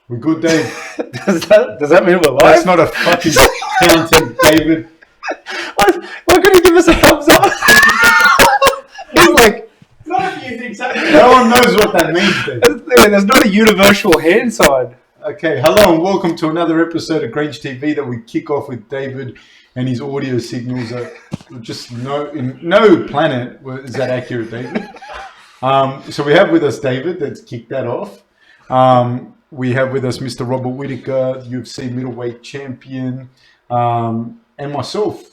We're good, Dave. Does that mean we're live? That's not a fucking counting, David. Why couldn't you give us a thumbs up? It's like, Not if you think so. No one knows what that means, Dave. there's not a universal hand sign. Okay, hello and welcome to another episode of Grange TV that we kick off with David and his audio signals. Just no planet is that accurate, David. So we have with us David. Let's kick that off. We have with us Mr. Robert Whittaker, UFC middleweight champion, and myself.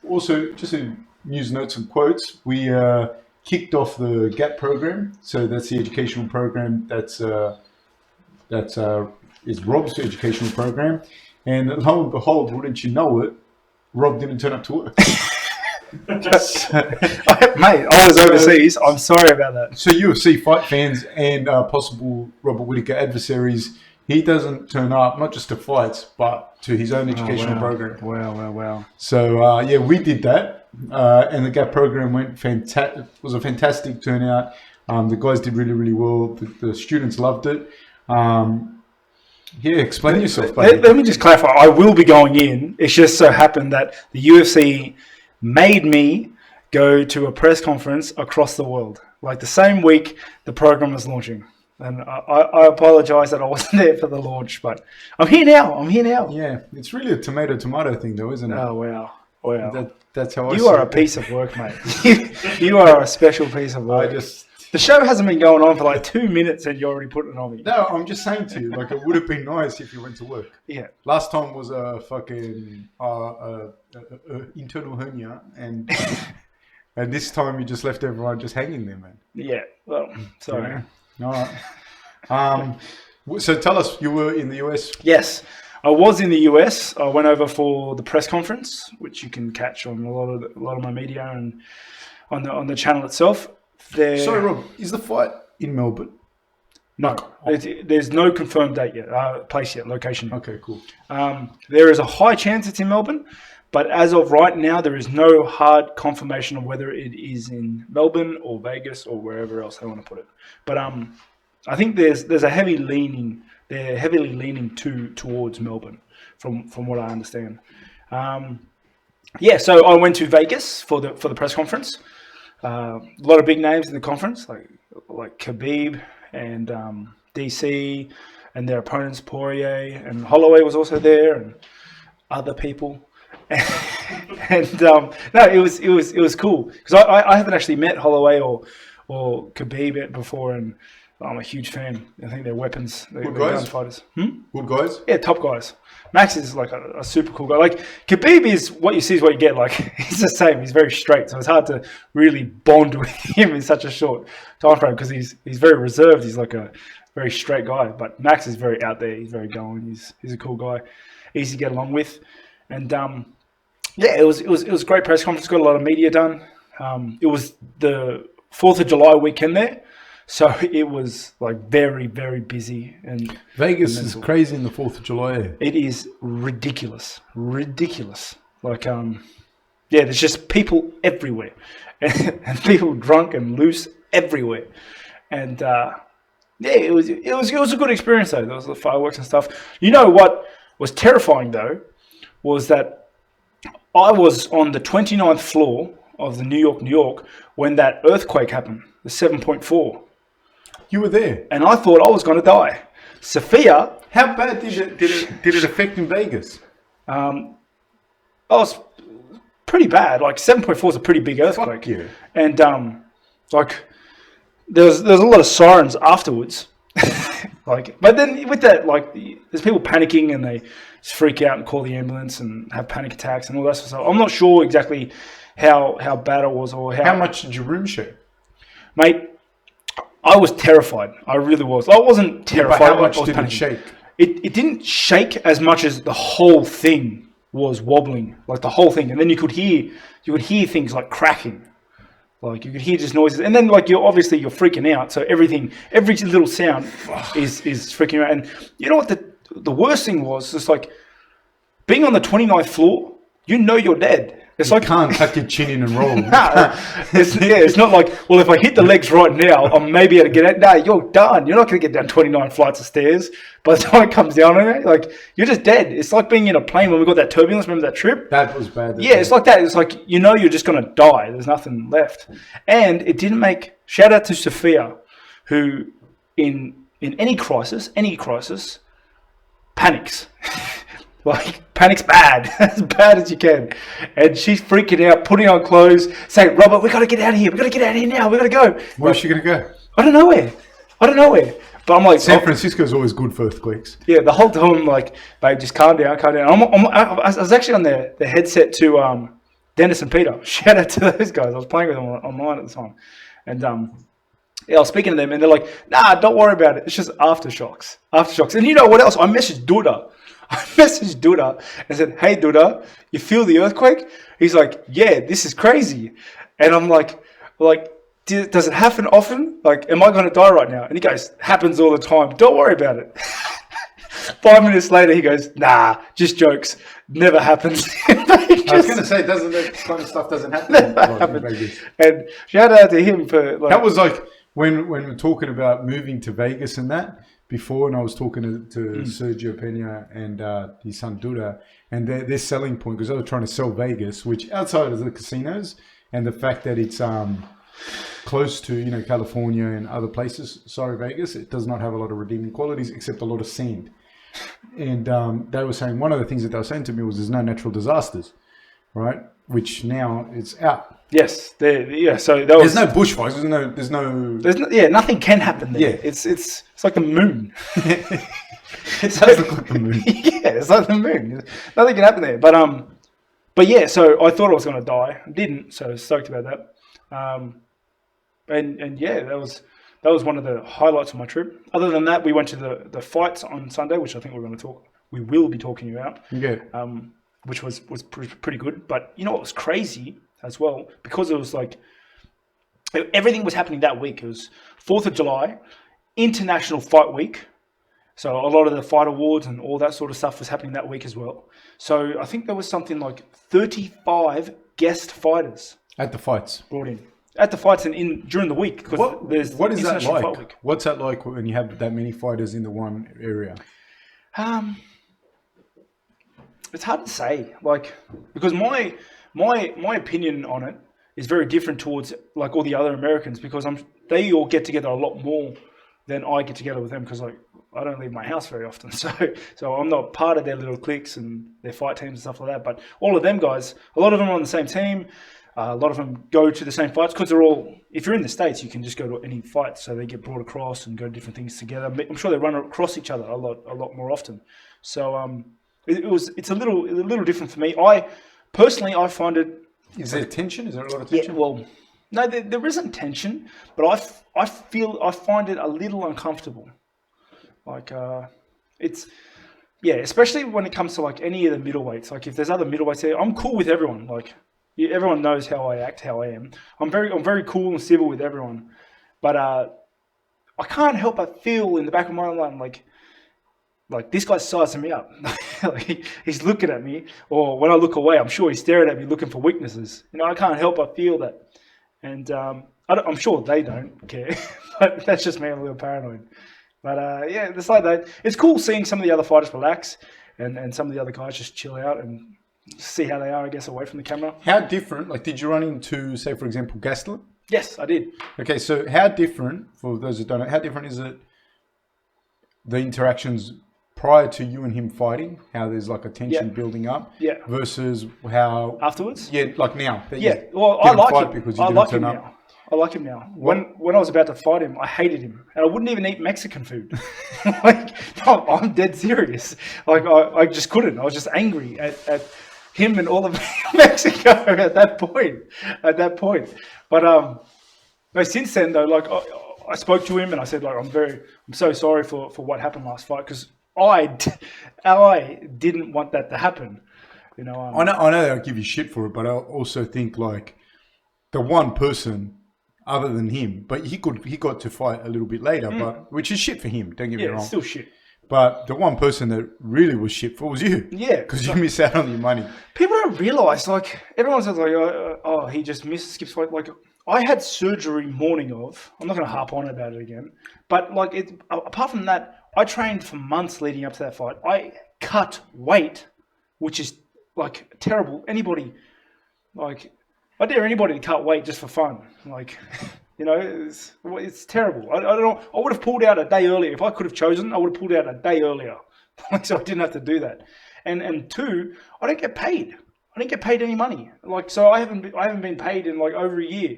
Also just in news notes and quotes. We kicked off the GAP program. So that's the educational program that's is Rob's educational program, and lo and behold, wouldn't you know it, Rob didn't turn up to work. Mate, I was overseas. I'm sorry about that. So UFC fight fans and possible Robert Whittaker adversaries, he doesn't turn up not just to fights but to his own educational program. Wow. So we did that, and the GAP program went fantastic. It was a fantastic turnout. The guys did really well. The students loved it. Explain yourself, buddy. Let me just clarify. I will be going in. It's just so happened that the UFC made me go to a press conference across the world. Like the same week the program was launching. And I apologize that I wasn't there for the launch, but I'm here now. Yeah, it's really a tomato thing, though, isn't it? Oh, wow. That's how You are a piece of work, mate. You are a special piece of work. The show hasn't been going on for like 2 minutes and you're already putting it on me. No, I'm just saying to you, like, it would have been nice if you went to work. Yeah. Last time was a fucking internal hernia, and and this time you just left everyone just hanging there, man. Yeah. Well, sorry. Yeah. All right. So tell us, you were in the US? Yes, I was in the US. I went over for the press conference, which you can catch on a lot of my media and on the channel itself. Sorry, Rob, is the fight in Melbourne? No, there's no confirmed date yet, place yet, location. Okay, cool. There is a high chance it's in Melbourne, but as of right now, there is no hard confirmation of whether it is in Melbourne or Vegas or wherever else they want to put it. But I think there's a heavily leaning towards Melbourne, from what I understand. So I went to Vegas for the press conference. A lot of big names in the conference, like Khabib and DC, and their opponents Poirier and Holloway was also there, and other people. And it was cool because I haven't actually met Holloway or Khabib before, and I'm a huge fan. I think they're weapons. They're gun fighters. Good guys? Yeah, top guys. Max is like a super cool guy. Like Khabib is what you see is what you get. Like he's the same. He's very straight, so it's hard to really bond with him in such a short time frame because he's very reserved. He's like a very straight guy. But Max is very out there. He's very going. He's a cool guy, easy to get along with. And it was a great press conference. Got a lot of media done. It was the 4th of July weekend there. So it was like very, very busy. And Vegas is crazy in the 4th of July. It is ridiculous. Like, there's just people everywhere. And people drunk and loose everywhere. And it was a good experience though. There was the fireworks and stuff. You know what was terrifying though was that I was on the 29th floor of the New York when that earthquake happened, the 7.4. You were there, and I thought I was going to die. Sophia, how bad did it affect in Vegas? I was pretty bad. Like 7.4 is a pretty big earthquake. Fuck yeah. And there's a lot of sirens afterwards. But then with that, there's people panicking and they just freak out and call the ambulance and have panic attacks and all that sort of stuff. I'm not sure exactly how bad it was or how much did your room shake, mate. I was terrified. I really was. I wasn't terrified. But how much did it shake? It didn't shake as much as the whole thing was wobbling, like the whole thing. And then you could hear things like cracking, like you could hear just noises. And then you're freaking out. So every little sound is freaking out. And you know what the worst thing was? Just like being on the 29th floor, you're dead. It's you like can't tuck your chin in and roll. it's not like, well, if I hit the legs right now, I'm maybe able to get out. No, you're done. You're not going to get down 29 flights of stairs. By the time it comes down on it, like, you're just dead. It's like being in a plane when we got that turbulence. Remember that trip? That was bad. Yeah, it's like that. It's like, you're just going to die. There's nothing left. And it didn't make... Shout out to Sophia, who in any crisis, panics. Like, panic's bad. As bad as you can. And she's freaking out, putting on clothes, saying, Robert, we got to get out of here. We got to get out of here now. We got to go. Where's she going to go? I don't know where. But I'm like... San Francisco's always good for earthquakes. Yeah, the whole time I'm like, babe, just calm down. I was actually on the headset to Dennis and Peter. Shout out to those guys. I was playing with them online at the time. And I was speaking to them, and they're like, nah, don't worry about it. It's just aftershocks. And you know what else? I messaged Duda and said, hey, Duda, you feel the earthquake? He's like, yeah, this is crazy. And I'm like, does it happen often? Like, am I going to die right now? And he goes, happens all the time. Don't worry about it. 5 minutes later, he goes, nah, just jokes. Never happens. I was going to say, that kind of stuff doesn't happen. In Vegas. And shout out to him for... That was like when we're talking about moving to Vegas and that. Before, and I was talking to Sergio Pena and his son Duda, and their selling point, because they were trying to sell Vegas, which outside of the casinos and the fact that it's close to California and other places. Sorry, Vegas, it does not have a lot of redeeming qualities except a lot of sand. And they were saying, one of the things that they were saying to me was there's no natural disasters, right? Which now it's out. Yes, so there's no bushfires. There's no. Yeah, nothing can happen there. Yeah, it's like the moon. It does look like the moon. Yeah, it's like the moon. Nothing can happen there. But yeah, so I thought I was going to die. I didn't, so I was stoked about that. And yeah, that was one of the highlights of my trip. Other than that, we went to the fights on Sunday, which I think we will be talking about. Yeah. Which was pretty good. But you know what was crazy as well? Because it was like everything was happening that week. It was 4th of July, International Fight Week. So a lot of the fight awards and all that sort of stuff was happening that week as well. So I think there was something like 35 guest fighters at the fights brought in. At the fights and during the week. What is that like? What's that like when you have that many fighters in the one area? It's hard to say, like, because my opinion on it is very different towards like all the other Americans, because they all get together a lot more than I get together with them, because like I don't leave my house very often, so I'm not part of their little cliques and their fight teams and stuff like that. But all of them guys, a lot of them are on the same team. A lot of them go to the same fights because they're all. If you're in the States, you can just go to any fight, so they get brought across and go to different things together. I'm sure they run across each other a lot more often. So it's a little different for me. I personally find it. Is there tension? Is there a lot of tension? Yeah, well, no, there isn't tension, but I find it a little uncomfortable. Like especially when it comes to like any of the middleweights. Like if there's other middleweights there, I'm cool with everyone. Like everyone knows how I act, how I am. I'm very cool and civil with everyone, but I can't help but feel in the back of my mind like this guy's sizing me up. Like he's looking at me, or when I look away, I'm sure he's staring at me looking for weaknesses. I can't help but feel that, and I'm sure they don't care, but that's just me. I'm a little paranoid. But yeah, it's like that. It's cool seeing some of the other fighters relax, and some of the other guys just chill out and see how they are, I guess, away from the camera. How different? Like, did you run into, say, for example, Gastelum? Yes, I did. Okay, so how different, for those who don't know, how different is it, the interactions prior to you and him fighting, how there's like a tension building up, versus how... Afterwards? Yeah, like now. Yeah, well, I like him. I like him now. I like him now. When I was about to fight him, I hated him, and I wouldn't even eat Mexican food. Like, no, I'm dead serious. Like, I just couldn't. I was just angry at him and all of Mexico at that point. But since then, though, like I spoke to him and I said, like, I'm so sorry for what happened last fight, because I didn't want that to happen. I know they'll give you shit for it, but I also think like the one person other than him, but he got to fight a little bit later, but which is shit for him. Don't get me wrong. It's still shit. But the one person that really was shit for was you. Yeah. Because you miss out on your money. People don't realise, like, everyone says, like, oh, he just skips fight. Like, I had surgery morning of. I'm not going to harp on about it again. But, like, apart from that, I trained for months leading up to that fight. I cut weight, which is, like, terrible. Anybody, like, I dare anybody to cut weight just for fun. Like, you know, it's terrible. I don't know. I would have pulled out a day earlier. If I could have chosen, I would have pulled out a day earlier. So I didn't have to do that. And two, I don't get paid. I didn't get paid any money. Like, so I haven't been paid in like over a year,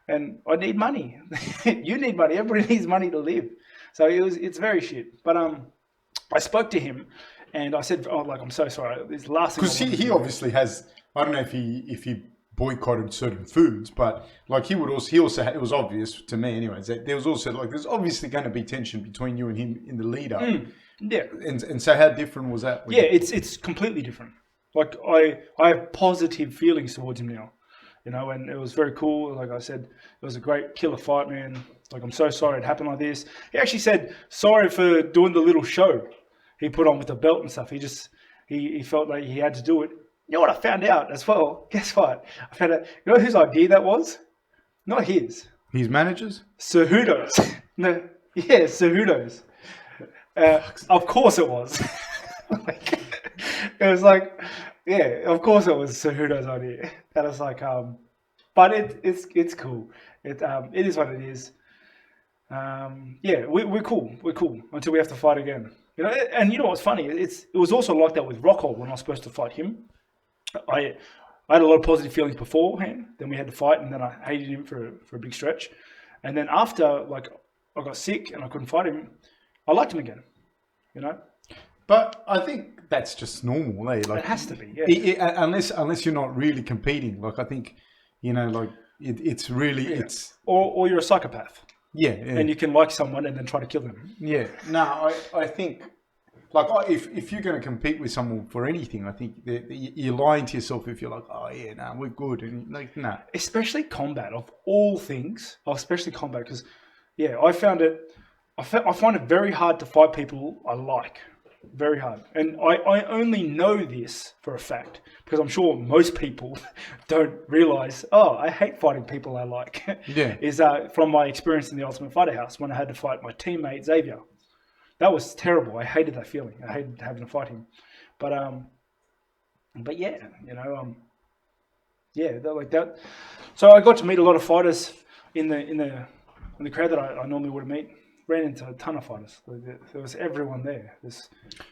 and I need money. You need money. Everybody needs money to live. So it's very shit. But I spoke to him, and I said, oh, like, I'm so sorry. This is the last thing. Because he obviously has. I don't know if he boycotted certain foods, but like he also had, it was obvious to me anyways that there was also like there's obviously going to be tension between you and him in the lead up. Yeah. And so how different was that? Yeah, it's completely different. Like I have positive feelings towards him now, you know, and it was very cool. Like I said, it was a great killer fight, man. Like, I'm so sorry it happened like this. He actually said sorry for doing the little show he put on with the belt and stuff. He felt like he had to do it. You know what I found out as well? Guess what? I found out, you know whose idea that was? Not his. His managers? Cejudo's. No, yeah, Cejudo's. Of course it was. Like, it was like, yeah, of course it was Cejudo's idea. And it's like, but it's cool. It is what it is. Yeah, we're cool. We're cool until we have to fight again. You know, and you know what's funny? It was also like that with Rockhold when I was supposed to fight him. I had a lot of positive feelings beforehand. Then we had to fight, and then I hated him for a big stretch. And then after, like, I got sick and I couldn't fight him, I liked him again. You know. But I think that's just normal, eh? Like, it has to be, yeah. Unless you're not really competing. Like, I think, you know, like it's really it's or you're a psychopath. Yeah, and you can like someone and then try to kill them. Yeah. No, I think, like, if you're going to compete with someone for anything, I think you're lying to yourself if you're like, oh yeah, no, we're good, and like, no. Especially combat, of all things, especially combat, because yeah, I find it very hard to fight people I like, very hard, and I only know this for a fact because I'm sure most people don't realize. Oh, I hate fighting people I like. Yeah, is from my experience in the Ultimate Fighter House when I had to fight my teammate Xavier. That was terrible. I hated that feeling. I hated having to fight him. But yeah, you know, yeah, like that. So I got to meet a lot of fighters in the crowd that I normally would meet. Ran into a ton of fighters. There was everyone there.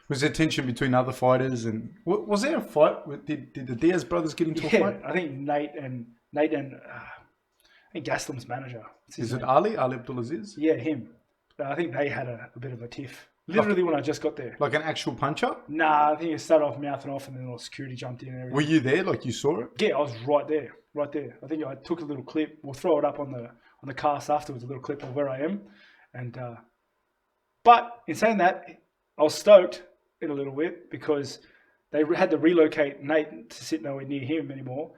Was there tension between other fighters? And was there a fight? Did the Diaz brothers get into a fight? I think Nate and I think Gaslam's manager. Is it Ali Abdulaziz? Yeah, him. I think they had a bit of a tiff. Literally when I just got there. Like an actual punch-up? Nah, I think it started off mouthing off and then all security jumped in and everything. Were you there? Like you saw it? Yeah, I was right there. I think I took a little clip. We'll throw it up on the cast afterwards, a little clip of where I am. And but in saying that, I was stoked in a little bit because they had to relocate Nate to sit nowhere near him anymore.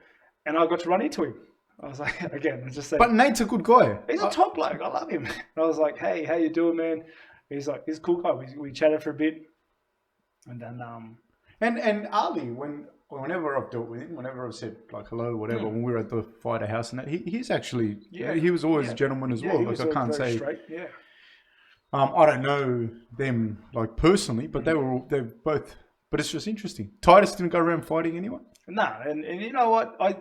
And I got to run into him. I was like, again, I just say. But Nate's a good guy. He's a top bloke. I love him. And I was like, hey, how you doing, man? He's like, he's a cool guy. We chatted for a bit. And then, And Ali, whenever I've dealt with him, whenever I've said like hello, whatever, when we were at the fighter house and that, he's actually, he was always a gentleman as well. Like I can't say. Straight. Yeah. I don't know them like personally, but they're both. But it's just interesting. Titus didn't go around fighting anyone. Nah, and you know what? I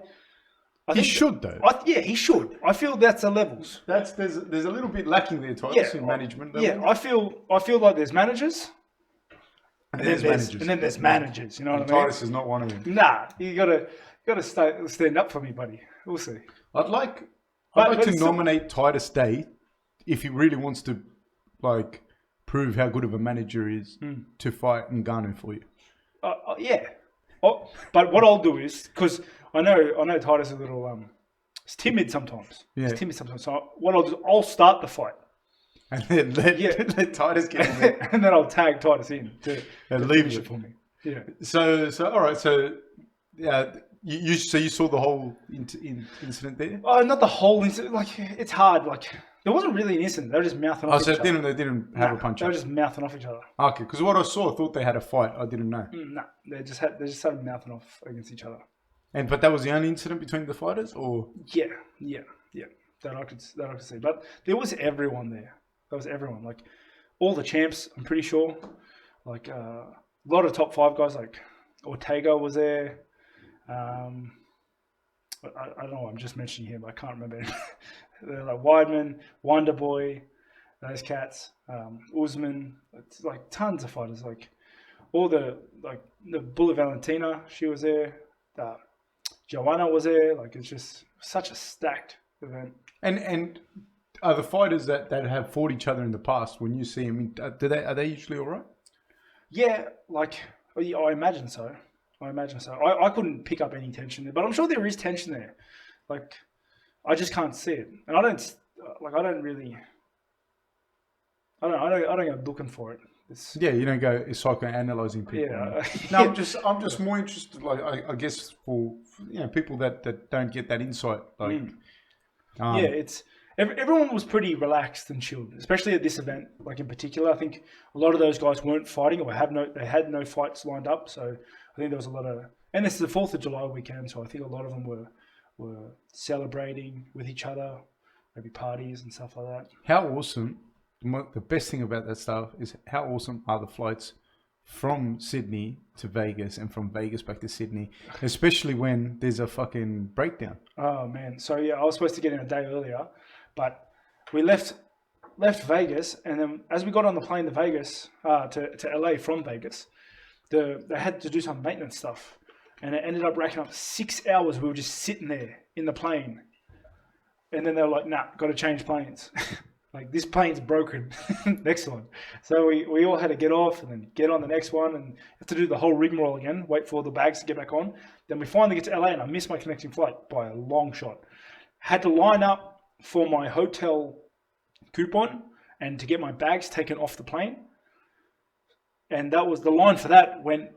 he think should though. Yeah, he should. I feel that's the levels. There's a little bit lacking there, Titus, in management. Yeah, I feel like there's managers. And then there's managers. You know what I mean? Titus is not one of them. Nah, you gotta stand up for me, buddy. We'll see. I'd like to nominate Titus Day if he really wants to, like, prove how good of a manager he is to fight Ngannou for you. Yeah. Oh, but what I'll do is, because I know Titus is a little it's timid sometimes. Yeah. It's timid sometimes. So what I'll do is I'll start the fight. And then let Titus get in there. And then I'll tag Titus in to leave it for me. Yeah. So all right. So So you saw the whole incident there? Oh, not the whole incident. Like, it's hard. Like, there wasn't really an incident. They were just mouthing off each other. They didn't have a punch They were up? just mouthing off each other. Okay, because what I thought they had a fight. I didn't know. No, they just started mouthing off against each other. But that was the only incident between the fighters, or? Yeah. That I could see. But there was everyone there. There was everyone. Like, all the champs, I'm pretty sure. Like, a lot of top 5 guys, like Ortega was there. I don't know what I'm just mentioning here, but I can't remember. They're like Weidman, Wonderboy, those cats, Usman. It's like tons of fighters. Like all the Bullet Valentina, she was there. Joanna was there. Like, it's just such a stacked event. And are the fighters that have fought each other in the past, when you see them, are they usually all right? Yeah, like, I imagine so. I couldn't pick up any tension there, but I'm sure there is tension there. Like, I just can't see it, and I don't go looking for it. You don't go psychoanalyzing people. Yeah. No, I'm just more interested. Like, I guess for people that don't get that insight. Like, everyone was pretty relaxed and chilled, especially at this event. Like, in particular, I think a lot of those guys weren't fighting, or they had no fights lined up. So I think there was a lot of, and this is the 4th of July weekend, so I think a lot of them were celebrating with each other, maybe parties and stuff like that. How awesome! The best thing about that stuff is how awesome are the flights from Sydney to Vegas and from Vegas back to Sydney, especially when there's a fucking breakdown. Oh man! So I was supposed to get in a day earlier, but we left Vegas, and then as we got on the plane to Vegas, to LA from Vegas, they had to do some maintenance stuff, and it ended up racking up 6 hours. We were just sitting there in the plane, and then they were like, "Nah, got to change planes." Like, this plane's broken. Next one. So we all had to get off and then get on the next one, and have to do the whole rigmarole again, wait for the bags to get back on. Then we finally get to LA, and I missed my connecting flight by a long shot. Had to line up for my hotel coupon and to get my bags taken off the plane. And that was the line for that went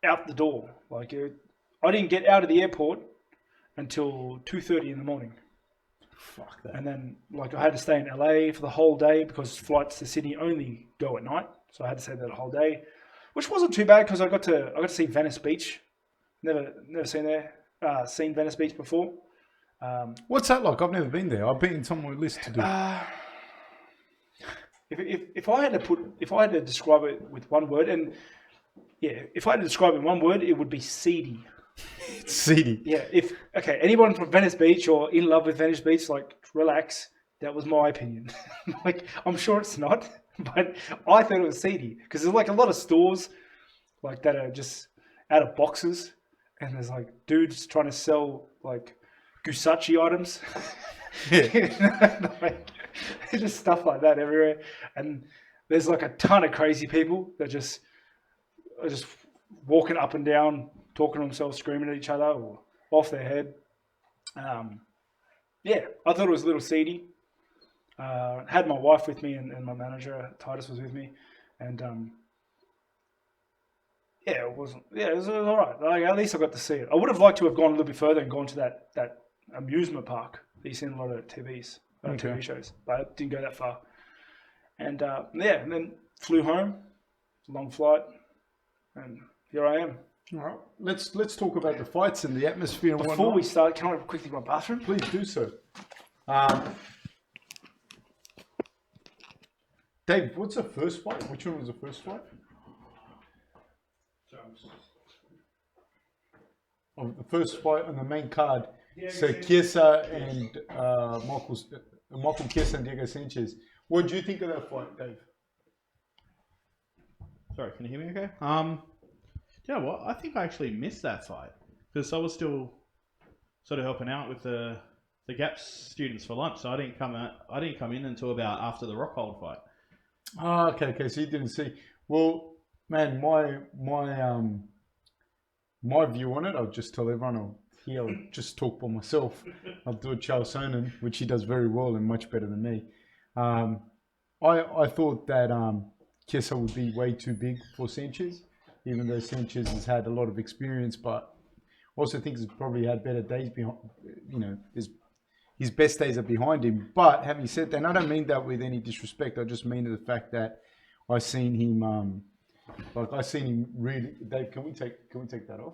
out the door. Like, I didn't get out of the airport until 2:30 in the morning. Fuck that. And then, like, I had to stay in LA for the whole day because flights to Sydney only go at night. So I had to stay there the whole day, which wasn't too bad because I got to see Venice Beach. Never seen Venice Beach before. What's that like? I've never been there. I've been on my list to do. If I had to describe it with one word, if I had to describe it in one word, it would be seedy. It's seedy. Yeah. Anyone from Venice Beach or in love with Venice Beach, like, relax. That was my opinion. Like, I'm sure it's not, but I thought it was seedy because there's like a lot of stores like that are just out of boxes, and there's like dudes trying to sell like Gucci items. Yeah. Like, just stuff like that everywhere, and there's like a ton of crazy people that are just walking up and down, talking to themselves, screaming at each other or off their head. I thought it was a little seedy. Had my wife with me and my manager Titus was with me, and it was all right. Like, at least I got to see it. I would have liked to have gone a little bit further and gone to that amusement park that you see in a lot of TV shows, but I didn't go that far. And and then flew home, long flight, and here I am. All right, let's talk about the fights and the atmosphere and Before we start, can I quickly go to my bathroom? Please do so. Dave, what's the first fight? Which one was the first fight? The first fight on the main card. So Chiesa and Michael Chiesa and Diego Sanchez. What do you think of that fight, Dave? Sorry, can you hear me okay? You know what? I think I actually missed that fight because I was still sort of helping out with the GAPS students for lunch, so I didn't come in until about after the Rockhold fight. Oh, okay. So you didn't see. Well, man, my view on it, I'll just tell everyone. I'll just talk by myself. I'll do a Charles Sonnen, which he does very well and much better than me. I thought that Chiesa would be way too big for Sanchez, even though Sanchez has had a lot of experience. But Also think he's probably had better days behind. You know, his best days are behind him. But having said that, and I don't mean that with any disrespect. I just mean the fact that I've seen him. I seen him really. Dave, can we take that off?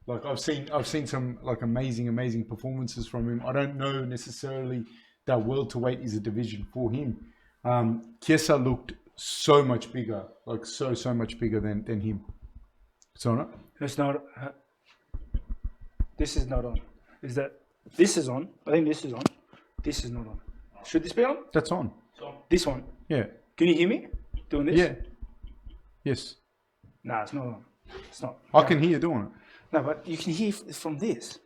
Like I've seen some like amazing performances from him. I don't know necessarily that welterweight is a division for him. Chiesa looked so much bigger, like so much bigger than him. So not. It's not. This is not on. Is that? This is on. I think this is on. This is not on. Should this be on? That's on. This one. Yeah. Can you hear me doing this? Yeah. Yes. Nah, it's not on. It's not. I can hear you doing it. No, but you can hear from this.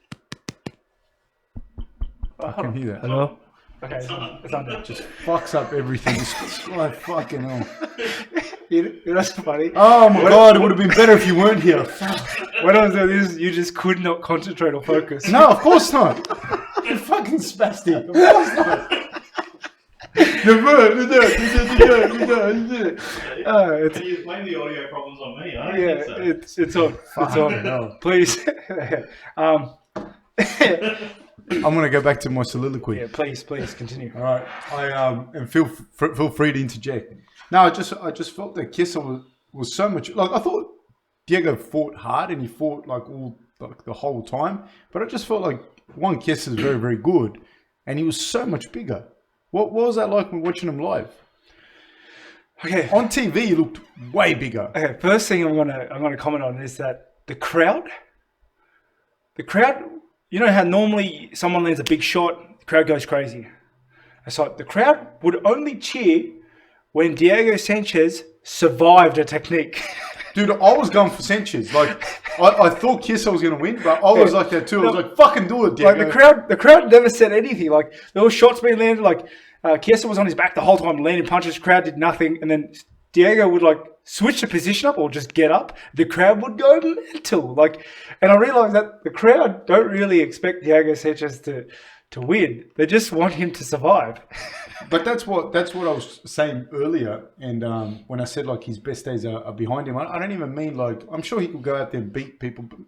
I can hear that. Hello? Okay, it's on there. Just fucks up everything. It's like fucking hell. You know what's funny? Oh my god, it would have been better if you weren't here. When I was doing this, you just could not concentrate or focus. No, of course not. You're fucking spastic. Of course not. So you blame the audio problems on me, huh? Yeah, it's on. It's on. Hell. Please. I'm gonna go back to my soliloquy. Yeah, please continue. All right, and feel free to interject. No, I just felt that Chiesa was so much like I thought. Diego fought hard and he fought like the whole time, but I just felt like Chiesa is very good, and he was so much bigger. What was that like when watching him live? Okay, on TV he looked way bigger. Okay, first thing I'm gonna comment on is that the crowd. You know how normally someone lands a big shot, the crowd goes crazy. It's like the crowd would only cheer when Diego Sanchez survived a technique. Dude, I was going for Sanchez. Like, I thought Chiesa was going to win, but I was like that too. I was like, fucking do it, Diego. Like the crowd never said anything. Like, there were shots being landed. Like, Chiesa was on his back the whole time, landing punches. The crowd did nothing. And then Diego would, like, switch the position up or just get up. The crowd would go mental. Like, and I realized that the crowd don't really expect Diego Sanchez to win. They just want him to survive. But that's what I was saying earlier. And when I said like his best days are behind him, I don't even mean like I'm sure he could go out there and beat people, but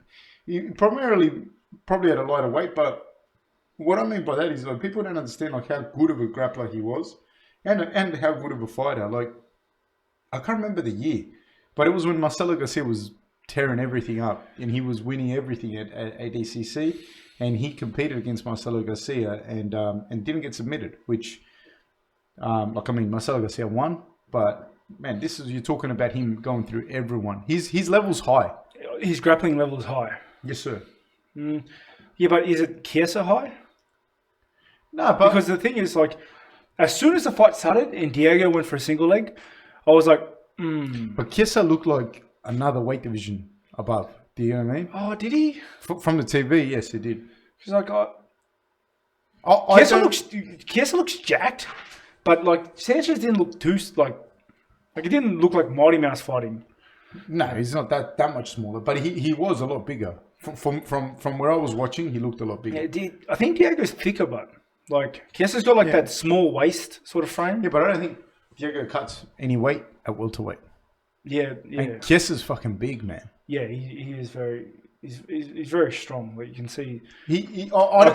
he probably at a lighter weight. But what I mean by that is like people don't understand like how good of a grappler he was, and how good of a fighter. Like I can't remember the year, but it was when Marcelo Garcia was tearing everything up and he was winning everything at ADCC, and he competed against Marcelo Garcia and didn't get submitted, which. Marcelo Garcia won, but man, you're talking about him going through everyone. His level's high. His grappling level is high. Yes, sir. Yeah, but is it Chiesa high? No, but because the thing is, like, as soon as the fight started and Diego went for a single leg, I was like, But Chiesa looked like another weight division above. Do you know what I mean? Oh, did he? From the TV, yes, he did. She's like, Chiesa looks jacked. But like Sanchez didn't look too like it didn't look like Mighty Mouse fighting. No, he's not that much smaller, but he was a lot bigger. From where I was watching, he looked a lot bigger. Yeah, I think Diego's thicker, but like Chiesa's got like that small waist sort of frame. Yeah, but I don't think Diego cuts any weight at welterweight. Yeah. And Chiesa's fucking big, man. Yeah, he is very. He's very strong. Like you can see. I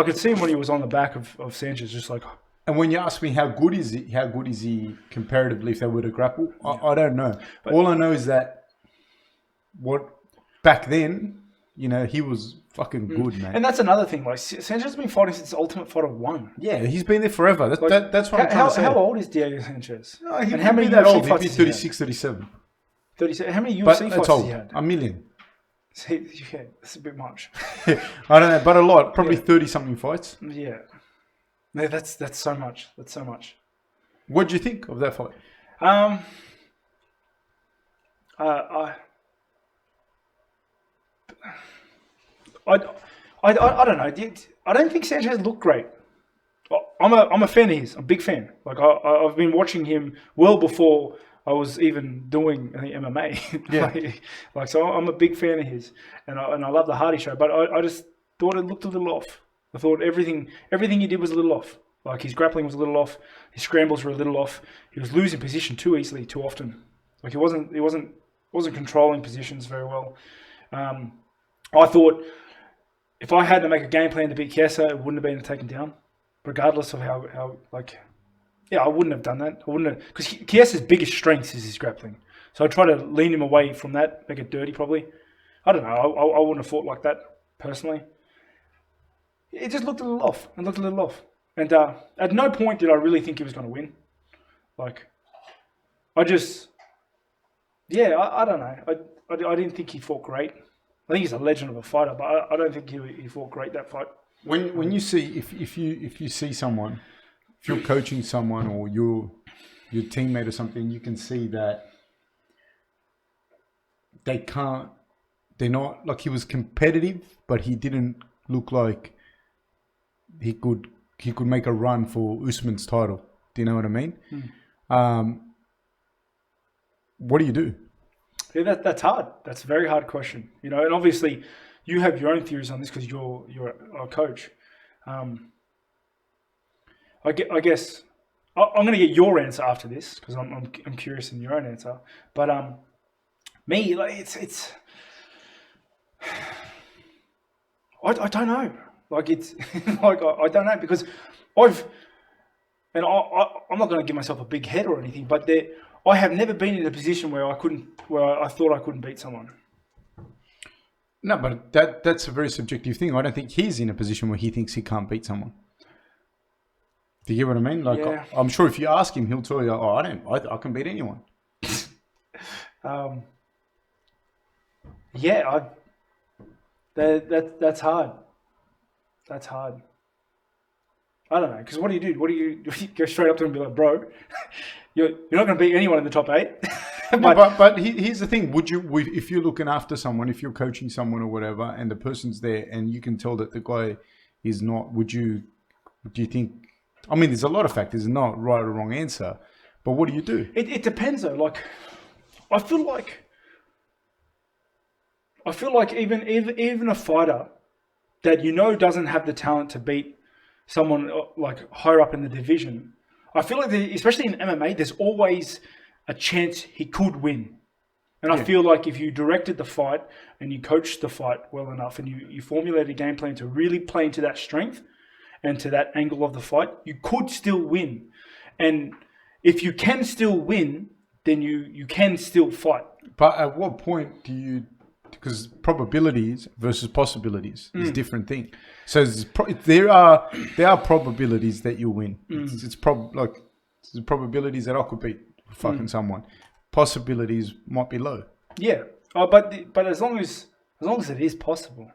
could see him when he was on the back of Sanchez, just like. And when you ask me how good is he comparatively if they were to grapple, I don't know. But all I know is that back then, you know, he was fucking good, man. And that's another thing. Like Sanchez has been fighting since Ultimate Fighter 1. Yeah, he's been there forever. That's what I'm trying to say. How old is Diego Sanchez? And how many that old? He'd be 36, 37. 37. How many UFC fights has he had? A million. Yeah, that's a bit much. I don't know, but a lot. Probably 30-something fights. Yeah. No, that's so much. That's so much. What do you think of that fight? I don't know. I don't think Sanchez looked great. I'm a fan of his. I'm a big fan. Like I've been watching him well before I was even doing MMA. Yeah. So I'm a big fan of his, and I love the Hardy show. But I just thought it looked a little off. I thought everything he did was a little off. Like his grappling was a little off, his scrambles were a little off. He was losing position too easily, too often. Like he wasn't controlling positions very well. I thought if I had to make a game plan to beat Chiesa, it wouldn't have been taken down, regardless of how I wouldn't have done that. I wouldn't have, because Chiesa's biggest strength is his grappling. So I try to lean him away from that, make it dirty probably. I don't know. I wouldn't have fought like that personally. It just looked a little off. And at no point did I really think he was going to win. Like, I don't know. I didn't think he fought great. I think he's a legend of a fighter, but I don't think he fought great that fight. When you see if you see someone, if you're coaching someone or your teammate or something, you can see that they're not, like, he was competitive, but he didn't look like he could make a run for Usman's title. Do you know what I mean? What do you do? Yeah, that's hard. That's a very hard question. And obviously you have your own theories on this because you're a coach. I guess I'm going to get your answer after this because I'm curious in your own answer. But me, like, it's I don't know. Like, it's like I don't know because I'm not going to give myself a big head or anything, but I have never been in a position where I thought I couldn't beat someone. No, but that's a very subjective thing. I don't think he's in a position where he thinks he can't beat someone. Do you get what I mean? Like, yeah. I'm sure if you ask him, he'll tell you, "Oh, I can beat anyone." Yeah, that's hard. That's hard. I don't know, because what do you do? Do you go straight up to him and be like, "Bro, you're not going to beat anyone in the top 8." but here's the thing: if you're looking after someone, if you're coaching someone or whatever, and the person's there, and you can tell that the guy is not, do you think? I mean, there's a lot of factors, not right or wrong answer, but what do you do? It depends though. Like, I feel like even a fighter that doesn't have the talent to beat someone like higher up in the division, I feel like especially in MMA, there's always a chance he could win. And I feel like if you directed the fight and you coached the fight well enough and you formulated a game plan to really play into that strength and to that angle of the fight, you could still win. And if you can still win, then you can still fight. But at what point do you... Because probabilities versus possibilities is a different thing. So there are probabilities that you'll win. It's probabilities that I could beat fucking someone. Possibilities might be low. Yeah, but as long as it is possible.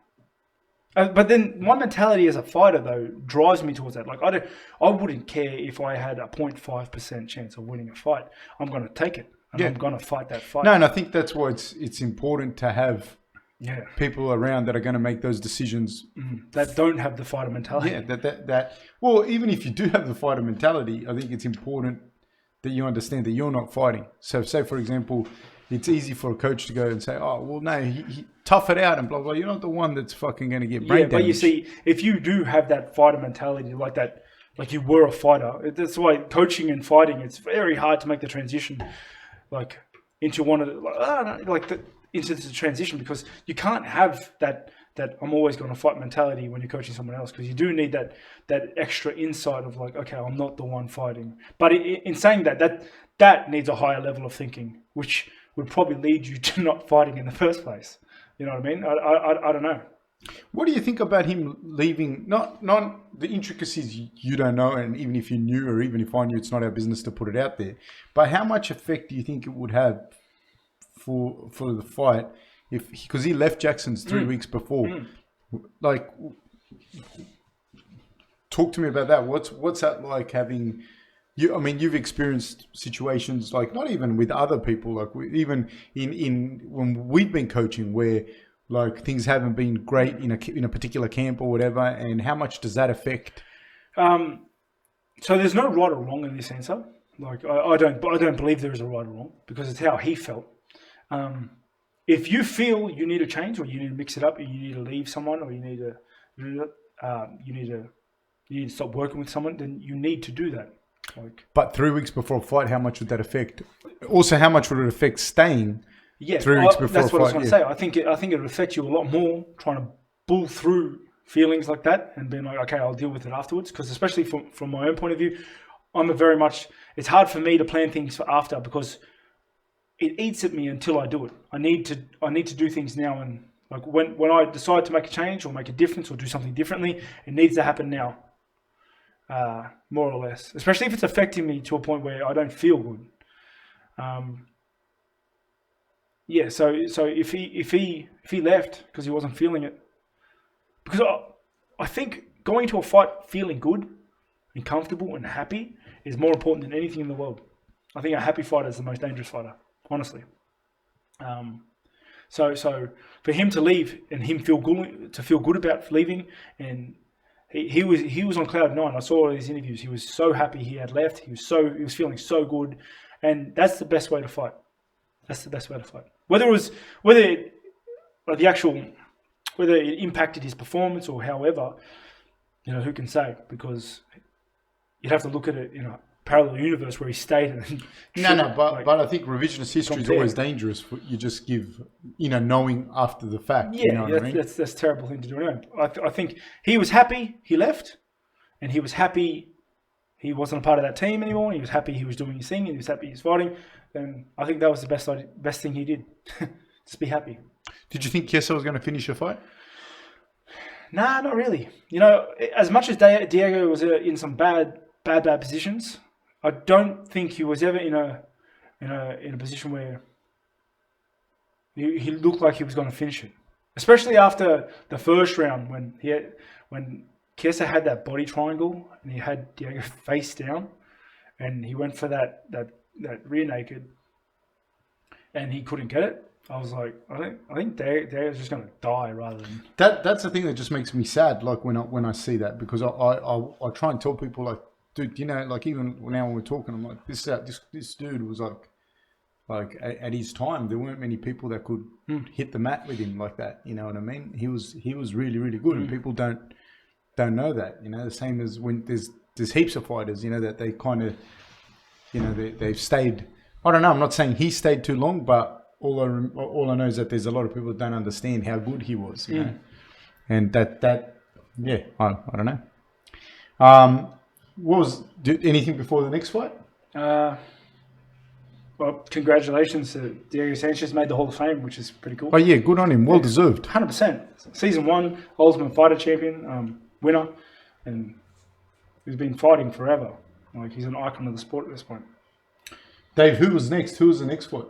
But then my mentality as a fighter though drives me towards that. Like, I wouldn't care if I had a 0.5% chance of winning a fight. I'm going to take it. And I'm going to fight that fight. No, and I think that's why it's important to have people around that are going to make those decisions. That don't have the fighter mentality. Yeah, well, even if you do have the fighter mentality, I think it's important that you understand that you're not fighting. So say, for example, it's easy for a coach to go and say, "Oh, well, no, he tough it out and blah, blah." You're not the one that's fucking going to get brain damage. But you see, if you do have that fighter mentality like that, like you were a fighter, that's why coaching and fighting, it's very hard to make the transition like into into the transition, because you can't have that I'm always going to fight mentality when you're coaching someone else, because you do need that extra insight of like, okay, I'm not the one fighting. But in saying that needs a higher level of thinking, which would probably lead you to not fighting in the first place. You know what I mean? I don't know. What do you think about him leaving? Not the intricacies you don't know, and even if you knew, or even if I knew, it's not our business to put it out there. But how much effect do you think it would have for the fight because he left Jackson's 3 weeks before? Like, talk to me about that. What's that like having? I mean, you've experienced situations like, not even with other people, like even in when we've been coaching where, like, things haven't been great in a particular camp or whatever, and how much does that affect? So there's no right or wrong in this answer. Like, I don't believe there is a right or wrong, because it's how he felt. If you feel you need to change, or you need to mix it up, or you need to leave someone, or you need to stop working with someone, then you need to do that. Like, but 3 weeks before a fight, how much would that affect? Also, how much would it affect staying Yeah, 3 weeks before that's a what I was fight, going to say. I think it would affect you a lot more trying to bull through feelings like that and being like, okay, I'll deal with it afterwards. Because especially from my own point of view, it's hard for me to plan things for after because it eats at me until I do it. I need to do things now, and like when I decide to make a change or make a difference or do something differently, it needs to happen now, more or less. Especially if it's affecting me to a point where I don't feel good. Yeah, so if he left because he wasn't feeling it, because I think going to a fight feeling good and comfortable and happy is more important than anything in the world. I think a happy fighter is the most dangerous fighter, honestly. So for him to leave and him feel good about leaving, and he was on cloud nine. I saw all these interviews. He was so happy he had left. He was feeling so good, and that's the best way to fight. That's the best way to fight. Whether it impacted his performance or however, who can say? Because you'd have to look at it in a parallel universe where he stayed. But I think revisionist history is always dangerous. You just give, knowing after the fact. Yeah, that's a terrible thing to do. Anyway, I think he was happy he left, and he was happy he wasn't a part of that team anymore. He was happy he was doing his thing, and he was happy he was fighting. And I think that was the best thing he did. Just be happy. Did you think Chiesa was going to finish the fight? Nah, not really. As much as Diego was in some bad positions, I don't think he was ever in a position where he looked like he was going to finish it. Especially after the first round when Chiesa had that body triangle and he had Diego face down, and he went for that rear naked, and he couldn't get it. I was like, I think Diego's just going to die rather than That's the thing that just makes me sad. Like when I see that, because I try and tell people, like, dude, like even now when we're talking, I'm like, this dude was like at his time, there weren't many people that could hit the mat with him like that. You know what I mean? He was really, really good, and people don't know that. The same as when there's heaps of fighters, that they kind of, they've stayed. I don't know. I'm not saying he stayed too long, but all I know is that there's a lot of people that don't understand how good he was. And that yeah, I don't know. Anything before the next fight? Well, congratulations to Diego Sanchez, made the Hall of Fame, which is pretty cool. Oh yeah, good on him. Well deserved. 100%. Season 1, Ultimate Fighter champion, winner, and he's been fighting forever. Like, he's an icon of the sport at this point. Dave, who was next? Who was the next fight?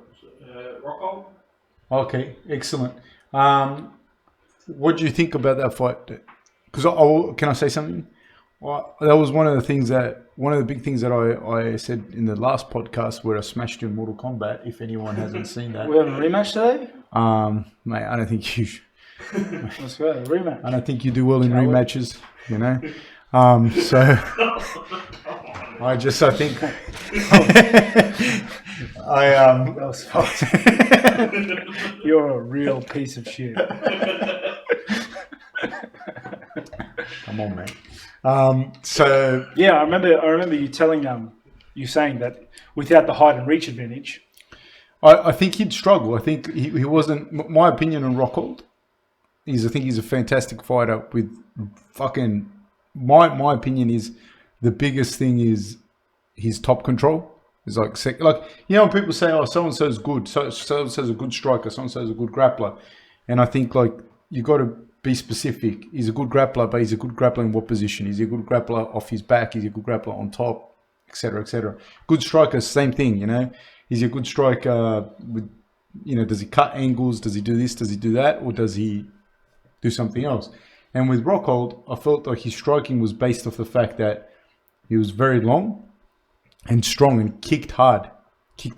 Rocco. Okay, excellent. What do you think about that fight? Because can I say something? Well, that was one of the big things that I said in the last podcast where I smashed you in Mortal Kombat. If anyone hasn't seen that, We have a rematch today. Mate, I don't think you. Let's go, rematch. I don't think you do well in rematches. So I think That was fucked. You're a real piece of shit. Come on, man. So yeah, I remember you telling you saying that without the height and reach advantage, I think he'd struggle. I think he wasn't. My opinion on Rockhold is I think he's a fantastic fighter with fucking. My opinion is the biggest thing is his top control. It's like when people say, oh, so and so's good, so and so's a good striker, so and so's a good grappler, and I think like you got to be specific. He's a good grappler, but he's a good grappler in what position? Is he a good grappler off his back? Is he a good grappler on top, etc., etc. Good striker, same thing. Is he a good striker with, does he cut angles? Does he do this? Does he do that? Or does he do something else? And with Rockhold, I felt like his striking was based off the fact that he was very long and strong and kicked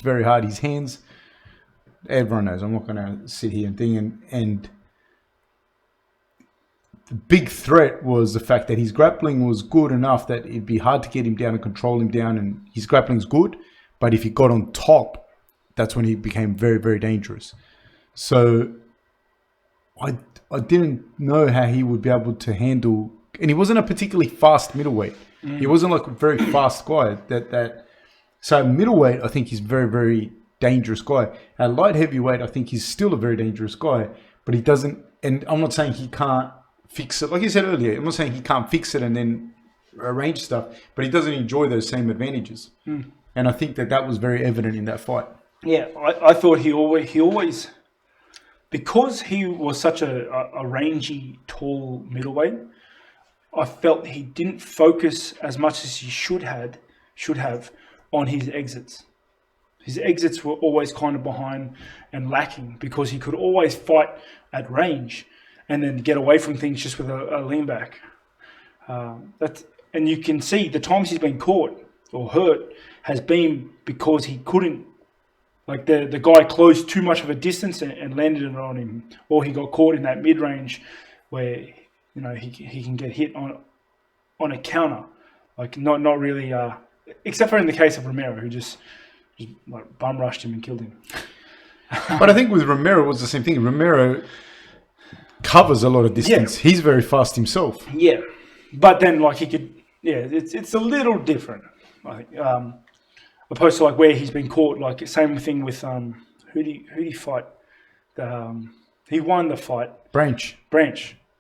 very hard. His hands, everyone knows. I'm not going to sit here and think. And the big threat was the fact that his grappling was good enough that it'd be hard to get him down and control him down. And his grappling's good, but if he got on top, that's when he became very, very dangerous. So I didn't know how he would be able to handle, and he wasn't a particularly fast middleweight. He wasn't like a very fast guy. So middleweight, I think he's very, very dangerous guy. At light heavyweight, I think he's still a very dangerous guy, but he doesn't. And I'm not saying he can't fix it. Like you said earlier, I'm not saying he can't fix it and then arrange stuff, but he doesn't enjoy those same advantages. And I think that was very evident in that fight. Yeah, I thought he always, because he was such a rangy, tall middleweight, I felt he didn't focus as much as he should have on his exits. His exits were always kind of behind and lacking because he could always fight at range and then get away from things just with a lean back. And you can see the times he's been caught or hurt has been because he couldn't, like the guy closed too much of a distance and landed it on him, or he got caught in that mid-range where, you know, he can get hit on a counter, like not really, except for in the case of Romero, who just like bum rushed him and killed him. But I think with Romero, it was the same thing. Romero covers a lot of distance. Yeah. He's very fast himself. Yeah, but then like he could, it's a little different, I think, opposed to like where he's been caught. Like same thing with who did he fight? He won the fight. Branch.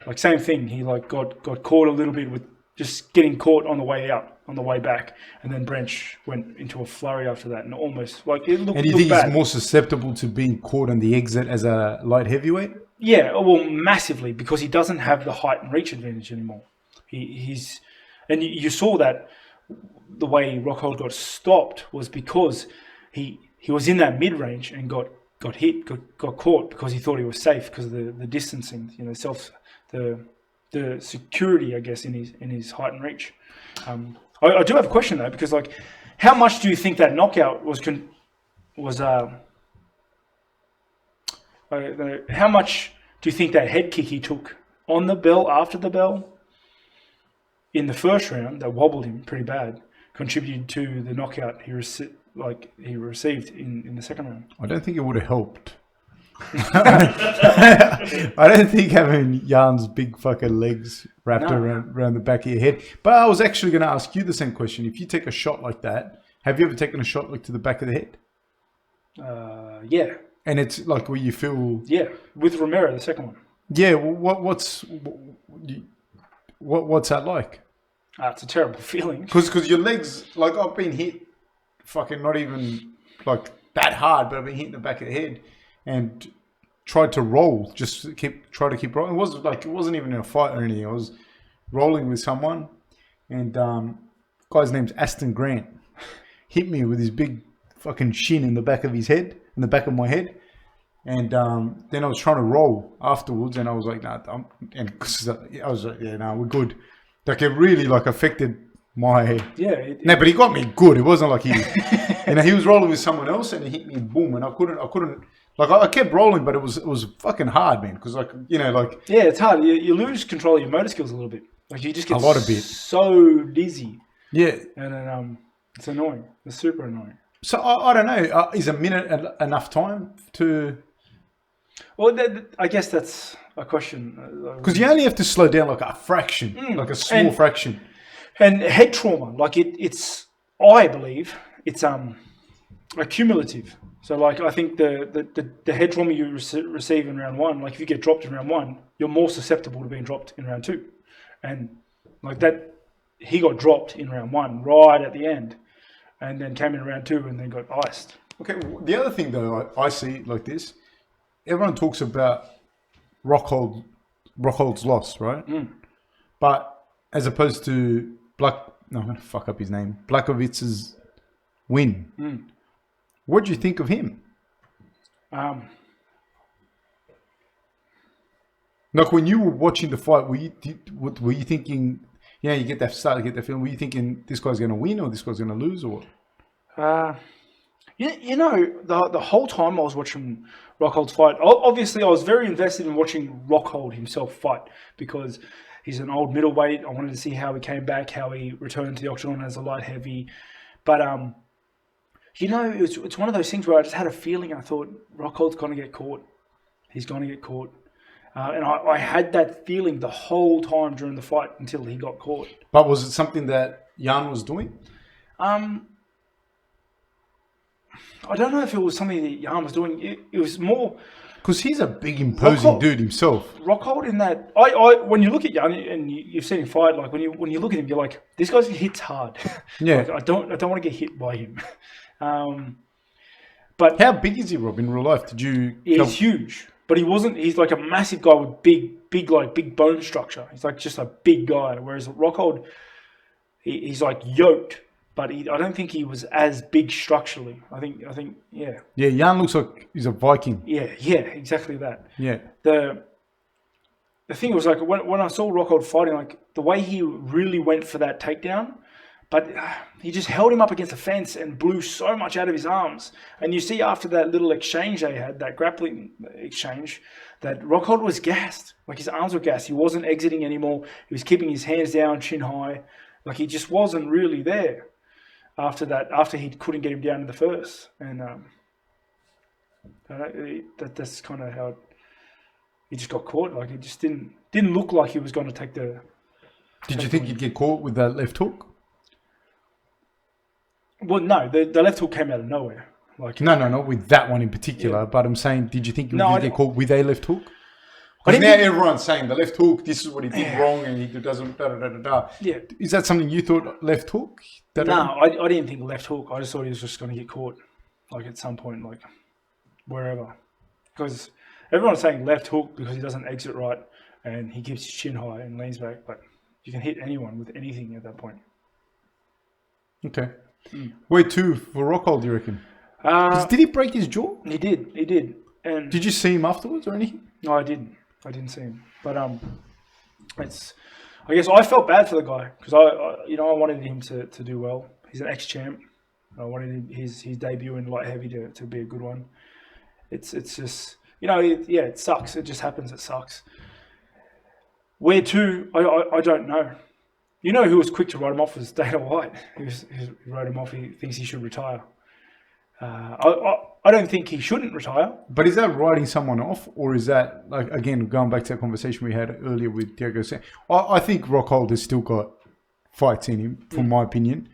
Like same thing. He like got caught a little bit with just getting caught on the way out, on the way back, and then Branch went into a flurry after that, and almost like it looked. And you think he's more susceptible to being caught on the exit as a light heavyweight? Yeah, well, massively, because he doesn't have the height and reach advantage anymore. He's, and you saw that the way Rockhold got stopped was because he was in that mid range and got caught because he thought he was safe because of the distancing, you know, the security, I guess, in his height and reach. I do have a question though, because like, how much do you think that knockout was how much do you think that head kick he took on the bell, after the bell, in the first round that wobbled him pretty bad, contributed to the knockout he received in the second round? I don't think it would have helped. I don't think having Jan's big fucking legs wrapped around the back of your head. But I was actually going to ask you the same question. If you take a shot like that, have you ever taken a shot like to the back of the head? Yeah. And it's like where you feel... Yeah, with Romero, the second one. Yeah, what's that like? It's a terrible feeling. Because your legs, like I've been hit fucking not even like that hard, but I've been hit in the back of the head and tried to roll, try to keep rolling. It wasn't even in a fight or anything. I was rolling with someone, and guy's name's Aston Grant. Hit me with his big fucking shin in the back of his head, in the back of my head. And then I was trying to roll afterwards, and I was like, nah, I was like, yeah, no, we're good. Like it really like affected my... Yeah. No, but he got me good. It wasn't like he, you know, he was rolling with someone else and he hit me, boom, and I couldn't. Like I kept rolling, but it was fucking hard, man. Because like, you know, like... Yeah, it's hard. You lose control of your motor skills a little bit. Like you just get so dizzy. Yeah. And then it's annoying. It's super annoying. So I don't know. Is a minute enough time to... Well, I guess that's a question. Because you only have to slow down like a fraction, like a small fraction. And head trauma, like it's, I believe, it's accumulative. So like I think the head trauma you receive in round one, like if you get dropped in round one, you're more susceptible to being dropped in round two. And like that, he got dropped in round one right at the end, and then came in round two and then got iced. Okay, the other thing though I see like this, everyone talks about Rockhold's loss, right? But as opposed to I'm going to fuck up his name, Blachowicz' win. What do you think of him? Like when you were watching the fight, were you thinking, you know, you get that feeling, were you thinking this guy's going to win or this guy's going to lose or what? You know, the whole time I was watching Rockhold's fight, obviously I was very invested in watching Rockhold himself fight because he's an old middleweight. I wanted to see how he came back, how he returned to the octagon as a light heavy. But, you know, it's one of those things where I just had a feeling. I thought Rockhold's going to get caught. He's going to get caught. And I had that feeling the whole time during the fight until he got caught. But was it something that Jan was doing? I don't know if it was something that Jan was doing. It was more Because he's a big, imposing dude himself. Rockhold in that. I when you look at Jan and you've seen him fight, like when you look at him, you're like, this guy hits hard. Yeah. Like, I don't want to get hit by him. But How big is he, Rob, in real life? Did you? he's huge, but he wasn't. He's like a massive guy with big bone structure. He's like just a big guy. Whereas Rockhold, he's like yoked, but I don't think he was as big structurally. I think, yeah. Yeah, Jan looks like he's a Viking. Yeah, exactly that. Yeah. The thing was like when I saw Rockhold fighting, like the way he really went for that takedown, but he just held him up against the fence and blew so much out of his arms. And you see after that little exchange they had, that grappling exchange, that Rockhold was gassed. Like his arms were gassed. He wasn't exiting anymore. He was keeping his hands down, chin high. Like he just wasn't really there after that, after he couldn't get him down in the first. And that's kind of how he just got caught. Like it just didn't look like he was going to take the... Did you think he'd get caught with that left hook? Well, no, the left hook came out of nowhere. Like No, not with that one in particular. Yeah. But I'm saying, did you think he No, would get caught with a left hook? I Because didn't now think- everyone's saying the left hook, this is what he did wrong, and he doesn't, Yeah. Is that something you thought, left hook? No, I didn't think left hook. I just thought he was just going to get caught, like at some point, like wherever. Because everyone's saying left hook because he doesn't exit right and he keeps his chin high and leans back. But you can hit anyone with anything at that point. Okay. Where to for Rockhold, do you reckon? Did he break his jaw? He did. And Did you see him afterwards or anything? no, I didn't. I didn't see him. But it's. I guess I felt bad for the guy because I wanted him to do well. He's an ex-champ. I wanted his debut in light heavy to be a good one. It's just it sucks. It just happens. It sucks. Where to? I don't know. You know who was quick to write him off was Dana White. He wrote him off. He thinks he should retire. I don't think he shouldn't retire. But is that writing someone off, or is that, like, again, going back to that conversation we had earlier with Diego saying, I think Rockhold has still got fights in him, from my opinion.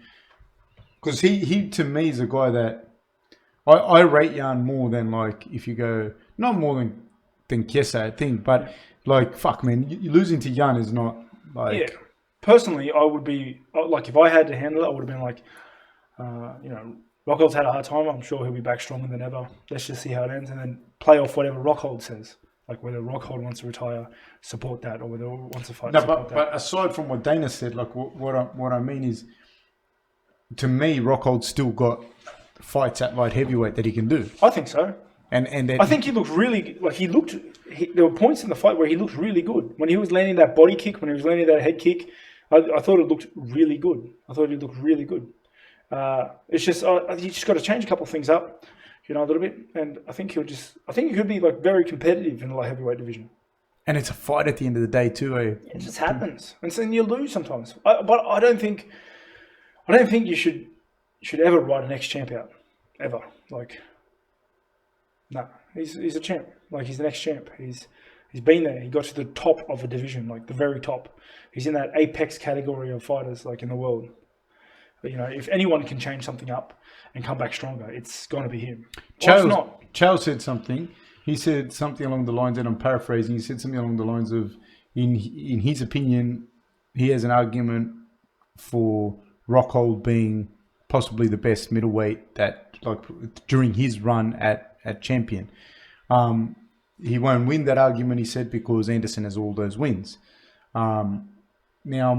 Because he to me is a guy that I rate Jan more than, like, if you go, not more than Kiesa, I think, but like, fuck, man, losing to Jan is not like... Yeah. Personally, I would be, like, if I had to handle it, I would have been like, Rockhold's had a hard time. I'm sure he'll be back stronger than ever. Let's just see how it ends and then play off whatever Rockhold says. Like whether Rockhold wants to retire, support that, or whether he wants to fight. No, but aside from what Dana said, like what I mean is, to me, Rockhold's still got fights at light heavyweight that he can do. I think so. And I think he looked really like there were points in the fight where he looked really good when he was landing that body kick, when he was landing that head kick. I thought it looked really good. It's just you just got to change a couple of things up, a little bit, and I think he could be like very competitive in the light heavyweight division. And it's a fight at the end of the day too, eh? It just happens, and then you lose sometimes. But I don't think you should ever write an ex-champ out, ever. Like, no, he's a champ. Like he's an ex-champ. He's been there. He got to the top of a division, like the very top. He's in that apex category of fighters, like in the world. But, if anyone can change something up and come back stronger, it's going to be him. Charles said something. He said something along the lines, and I'm paraphrasing. He said something along the lines of, in his opinion, he has an argument for Rockhold being possibly the best middleweight that, like, during his run at champion. He won't win that argument, he said, because Anderson has all those wins. Now,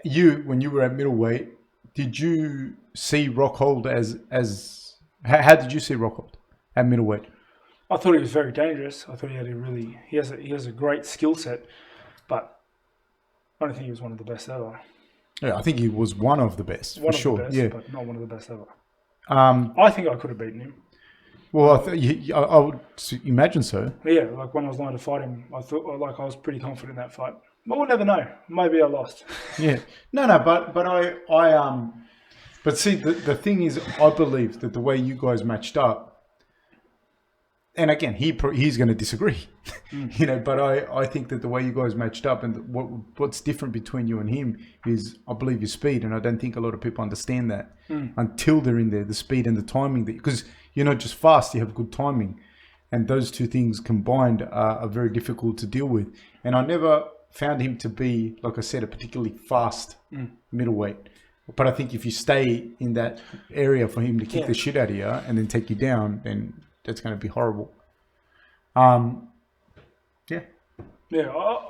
when you were at middleweight, did you see Rockhold as how did you see Rockhold at middleweight? I thought he was very dangerous. I thought he has a great skill set, but I don't think he was one of the best ever. Yeah, I think he was one of the best, for sure. But not one of the best ever. I think I could have beaten him. Well, I would imagine so. Yeah, like when I was going to fight him, I thought I was pretty confident in that fight. But we'll never know. Maybe I lost. Yeah. No, but but see, the thing is, I believe that the way you guys matched up, and again, he's going to disagree, you know. But I think that the way you guys matched up and what's different between you and him is, I believe, your speed, and I don't think a lot of people understand that until they're in there. The speed and the timing, because you're not just fast, you have good timing, and those two things combined are very difficult to deal with. And I never found him to be, like I said, a particularly fast middleweight. But I think if you stay in that area for him to kick the shit out of you and then take you down, then that's going to be horrible. Yeah. I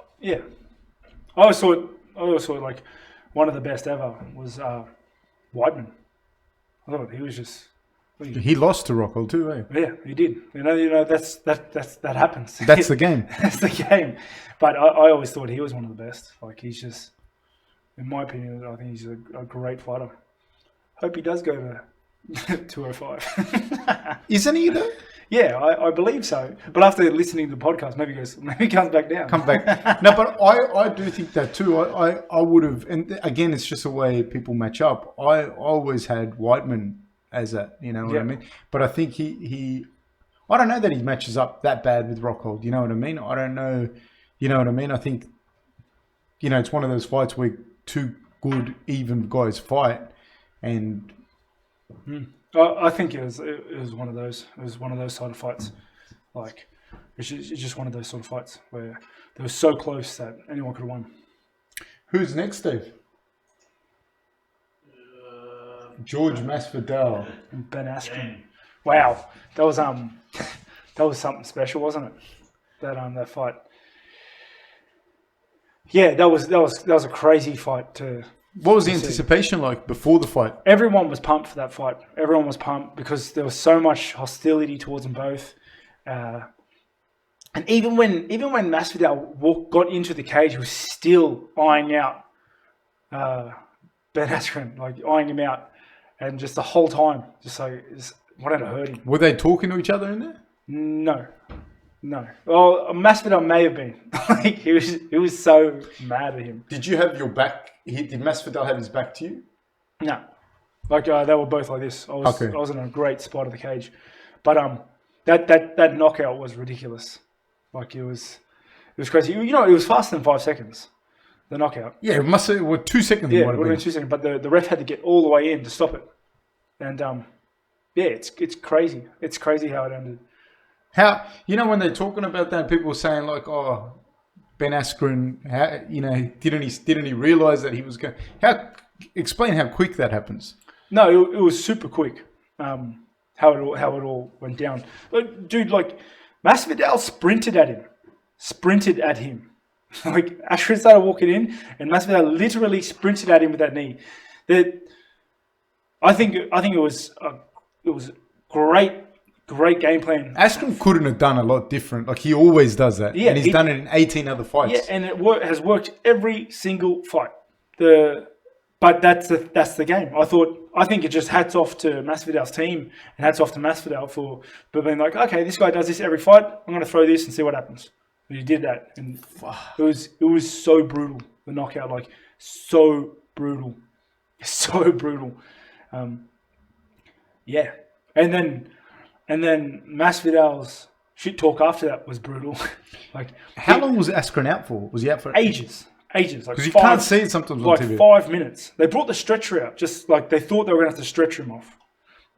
always thought like one of the best ever was Whiteman. I thought he was just. He lost to Rockhold too, eh? Yeah, he did. You know that happens. That's the game. That's the game. But I always thought he was one of the best. Like, he's just, in my opinion, I think he's a great fighter. Hope he does go to 205. Isn't he though? Yeah, I believe so. But after listening to the podcast, maybe he comes back down. Come back. No, but I do think that too. I would have, and again, it's just the way people match up. I always had Whiteman as that, you know what I mean? But I think he I don't know that he matches up that bad with Rockhold, you know what I mean? I don't know, you know what I mean? I think, you know, it's one of those fights where two good, even guys fight, and I think it was one of those. It was one of those sort of fights. Like, it's just one of those sort of fights where they were so close that anyone could have won. Who's next, Steve? George Masvidal and Ben Askren. Wow, that was something special, wasn't it? That fight. Yeah, that was a crazy fight. What was the anticipation like before the fight? Everyone was pumped for that fight. Everyone was pumped because there was so much hostility towards them both. And even when Masvidal got into the cage, he was still eyeing out Ben Askren, like eyeing him out, and just the whole time, just wanted to hurt him. Were they talking to each other in there? No. Well, Masvidal may have been. Like, he was so mad at him. Did you have your back? Did Masvidal have his back to you? No. Like, they were both like this. I was in a great spot of the cage, but that knockout was ridiculous. Like, it was crazy. You know, it was faster than 5 seconds. The knockout. Yeah, it must have been 2 seconds. Yeah, it would have been 2 seconds, but the ref had to get all the way in to stop it. And it's crazy. It's crazy how it ended. How, you know, when they're talking about that, people were saying like, "Oh, Ben Askren, how, you know, didn't he realize that he was going?" Explain how quick that happens. No, it was super quick. How it all went down. But dude, like, Masvidal sprinted at him. Like, Askren started walking in, and Masvidal literally sprinted at him with that knee. I think it was great game plan. Askren couldn't have done a lot different. Like, he always does that. Yeah, and he's done it in 18 other fights. Yeah, and it has worked every single fight. But that's the game. I think it just hats off to Masvidal's team and hats off to Masvidal for being like, okay, this guy does this every fight. I'm going to throw this and see what happens. And he did that, and it was so brutal. The knockout, like, so brutal. Yeah, and then Masvidal's shit talk after that was brutal. Like, how long was Askren out for? Was he out for ages? Like, because you can't see it sometimes on TV. 5 minutes. They brought the stretcher out, just like they thought they were going to have to stretch him off.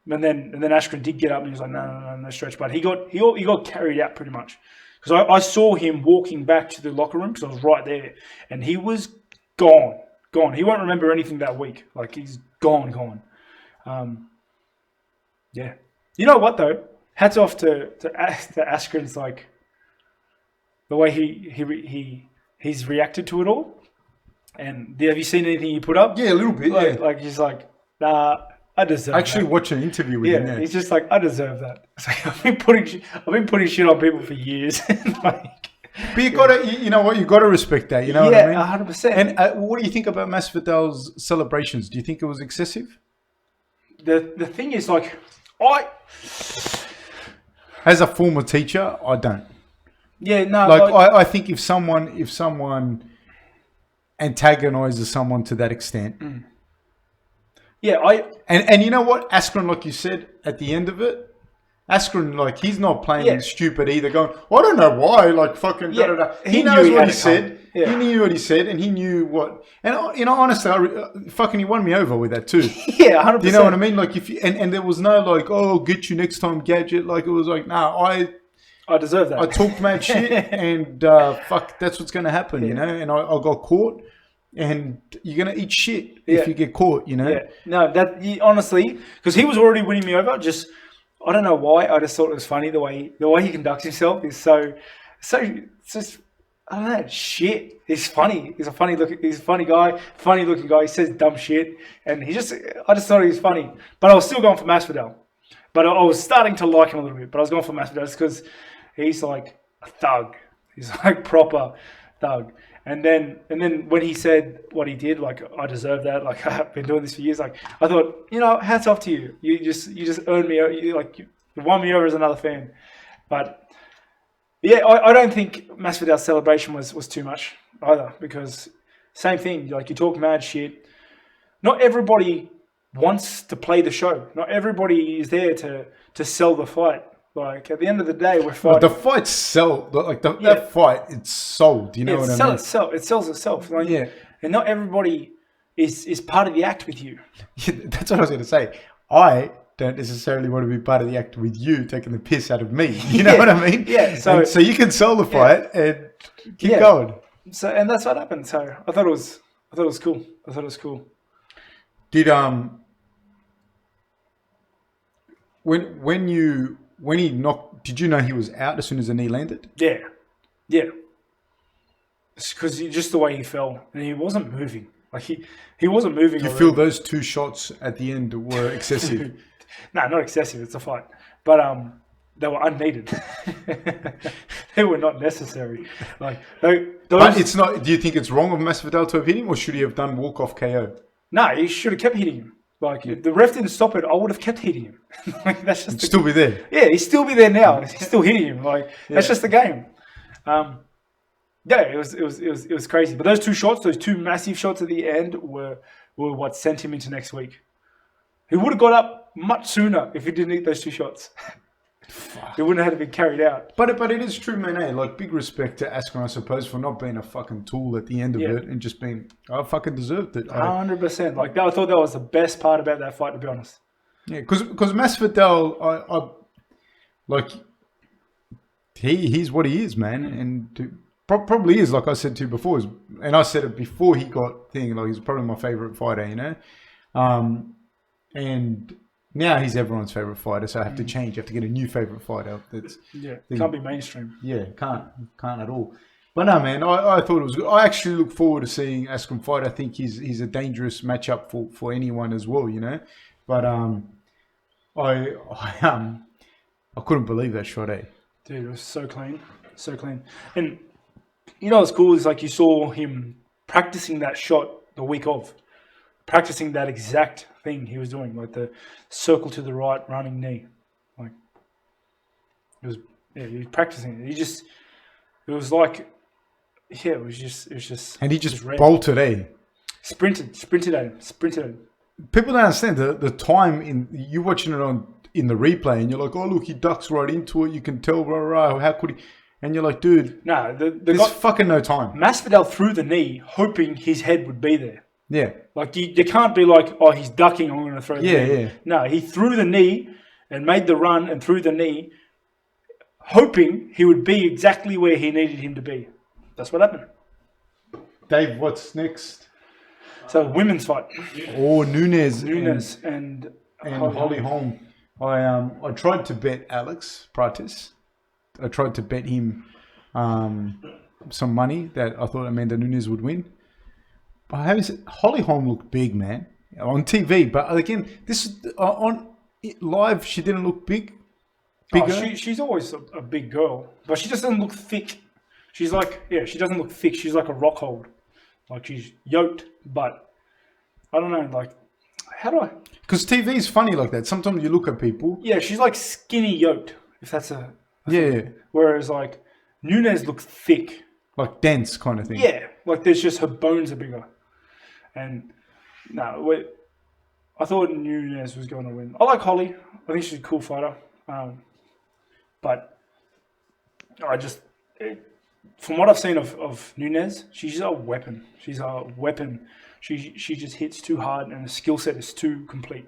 And then Askren did get up and he was like, no stretch. But he got carried out pretty much. Because I saw him walking back to the locker room because I was right there, and he was gone. He won't remember anything that week. Like, he's gone. Yeah. You know what though? Hats off to Askren's, like, the way he's reacted to it all. And have you seen anything he put up? Yeah, a little bit. Like he's like, nah, I deserve. I actually that. Watched an interview with him. Yeah, he's just like, I deserve that. It's like, I've been putting shit on people for years. Like, but you gotta respect that. You know what I mean? 100%. And what do you think about Masvidal's celebrations? Do you think it was excessive? The thing is, like, as a former teacher, I don't. Yeah, no. Like, I think if someone antagonizes someone to that extent. Yeah, and you know what? Askren, like you said, at the end of it, Askren, like, he's not playing Yeah. stupid either. Going, I don't know why. Like, fucking. Yeah. Da, da, da. He He knew knows he what had he it said. coming. Yeah. He knew what he said, and he knew what. And honestly, fucking, he won me over with that too. Yeah, 100%. Do you know what I mean? Like, if you, and there was no like, oh, get you next time, gadget. Like, it was like, nah, I deserve that. I talked mad shit, and fuck, that's what's going to happen, you know. And I got caught, and you're going to eat shit if you get caught, you know. Yeah. No, honestly, because he was already winning me over. Just I don't know why. I just thought it was funny the way he conducts himself is so it's just I don't know shit. He's funny. He's a funny guy. Funny looking guy. He says dumb shit, and I just thought he was funny. But I was still going for Masvidal. But I was starting to like him a little bit. But I was going for Masvidal just because he's like a thug. He's like proper thug. And then when he said what he did, like, I deserve that. Like, I've been doing this for years. Like, I thought, hats off to you. You just earned me. You won me over as another fan. But yeah, I don't think Masvidal's celebration was too much either, because same thing. Like, you talk mad shit. Not everybody wants to play the show. Not everybody is there to sell the fight. Like, at the end of the day, we're fighting. The fight that fight, it's sold. You know what I mean? It sells itself. Like, yeah. And not everybody is part of the act with you. Yeah, that's what I was going to say. I don't necessarily want to be part of the act with you taking the piss out of me. You know what I mean? Yeah. So you can sell the fight and keep going. So, and that's what happened. So I thought it was cool. Did when he knocked, did you know he was out as soon as the knee landed? Yeah. It's because just the way he fell, and he wasn't moving. Like he wasn't moving. You feel those two shots at the end were excessive? No, not excessive. It's a fight, but they were unneeded. They were not necessary. Like but it's not. Do you think it's wrong of Masvidal to have hit him, or should he have done walk-off KO? No, he should have kept hitting him. Like, if the ref didn't stop it, I would have kept hitting him. Like, that's just still be there. Yeah, he'd still be there now. He's still hitting him. Like, that's just the game. It was crazy. But those two massive shots at the end were what sent him into next week. He would have got up much sooner if he didn't eat those two shots. He wouldn't have had to be carried out. But it is true, man. Hey, like, big respect to Askren, I suppose, for not being a fucking tool at the end of it and just being, I fucking deserved it. 100%. Like, I thought that was the best part about that fight, to be honest. Yeah, because Masvidal, he's what he is, man, and probably is, like I said to you before, and I said it before he got thing, like, he's probably my favorite fighter, you know, and now he's everyone's favorite fighter, so I have to change. I have to get a new favorite fighter. Can't be mainstream. Yeah, can't at all. But no, man, I thought it was good. I actually look forward to seeing Askren fight. I think he's a dangerous matchup for anyone as well, you know. But I couldn't believe that shot, eh? Dude, it was so clean. And what's cool is, like, you saw him practicing that shot the week of, practicing that exact thing he was doing, like the circle to the right, running knee. Like, he was practicing it. It was just. And he just bolted, eh? Sprinted at him. People don't understand the time you watching it in the replay, and you're like, oh, look, he ducks right into it. You can tell, how could he? And you're like, dude, no, there's fucking no time. Masvidal threw the knee, hoping his head would be there. Yeah. Like, you can't be like, oh, he's ducking, I'm going to throw the knee. Yeah. No, he threw the knee and made the run and threw the knee, hoping he would be exactly where he needed him to be. That's what happened. Dave, what's next? So, women's fight. Oh, Nunes and Holly Holm. I tried to bet Alex Pratis. I tried to bet him some money that I thought Amanda Nunes would win. But Holly Holm looked big, man, on TV. But again, this on live, she didn't look bigger. She's always a big girl, but she just doesn't look thick. She's like, she doesn't look thick. She's like a rock hold. Like, she's yoked, but I don't know, like, how do I? Because TV is funny like that. Sometimes you look at people. Yeah, she's like skinny yoked, if that's a thing. Whereas, like, Nunes looks thick. Like dense kind of thing. Yeah, like there's just her bones are bigger. And I thought Nunes was going to win. I like Holly. I think she's a cool fighter. But from what I've seen of Nunes, she's a weapon. She's a weapon. She just hits too hard, and the skill set is too complete.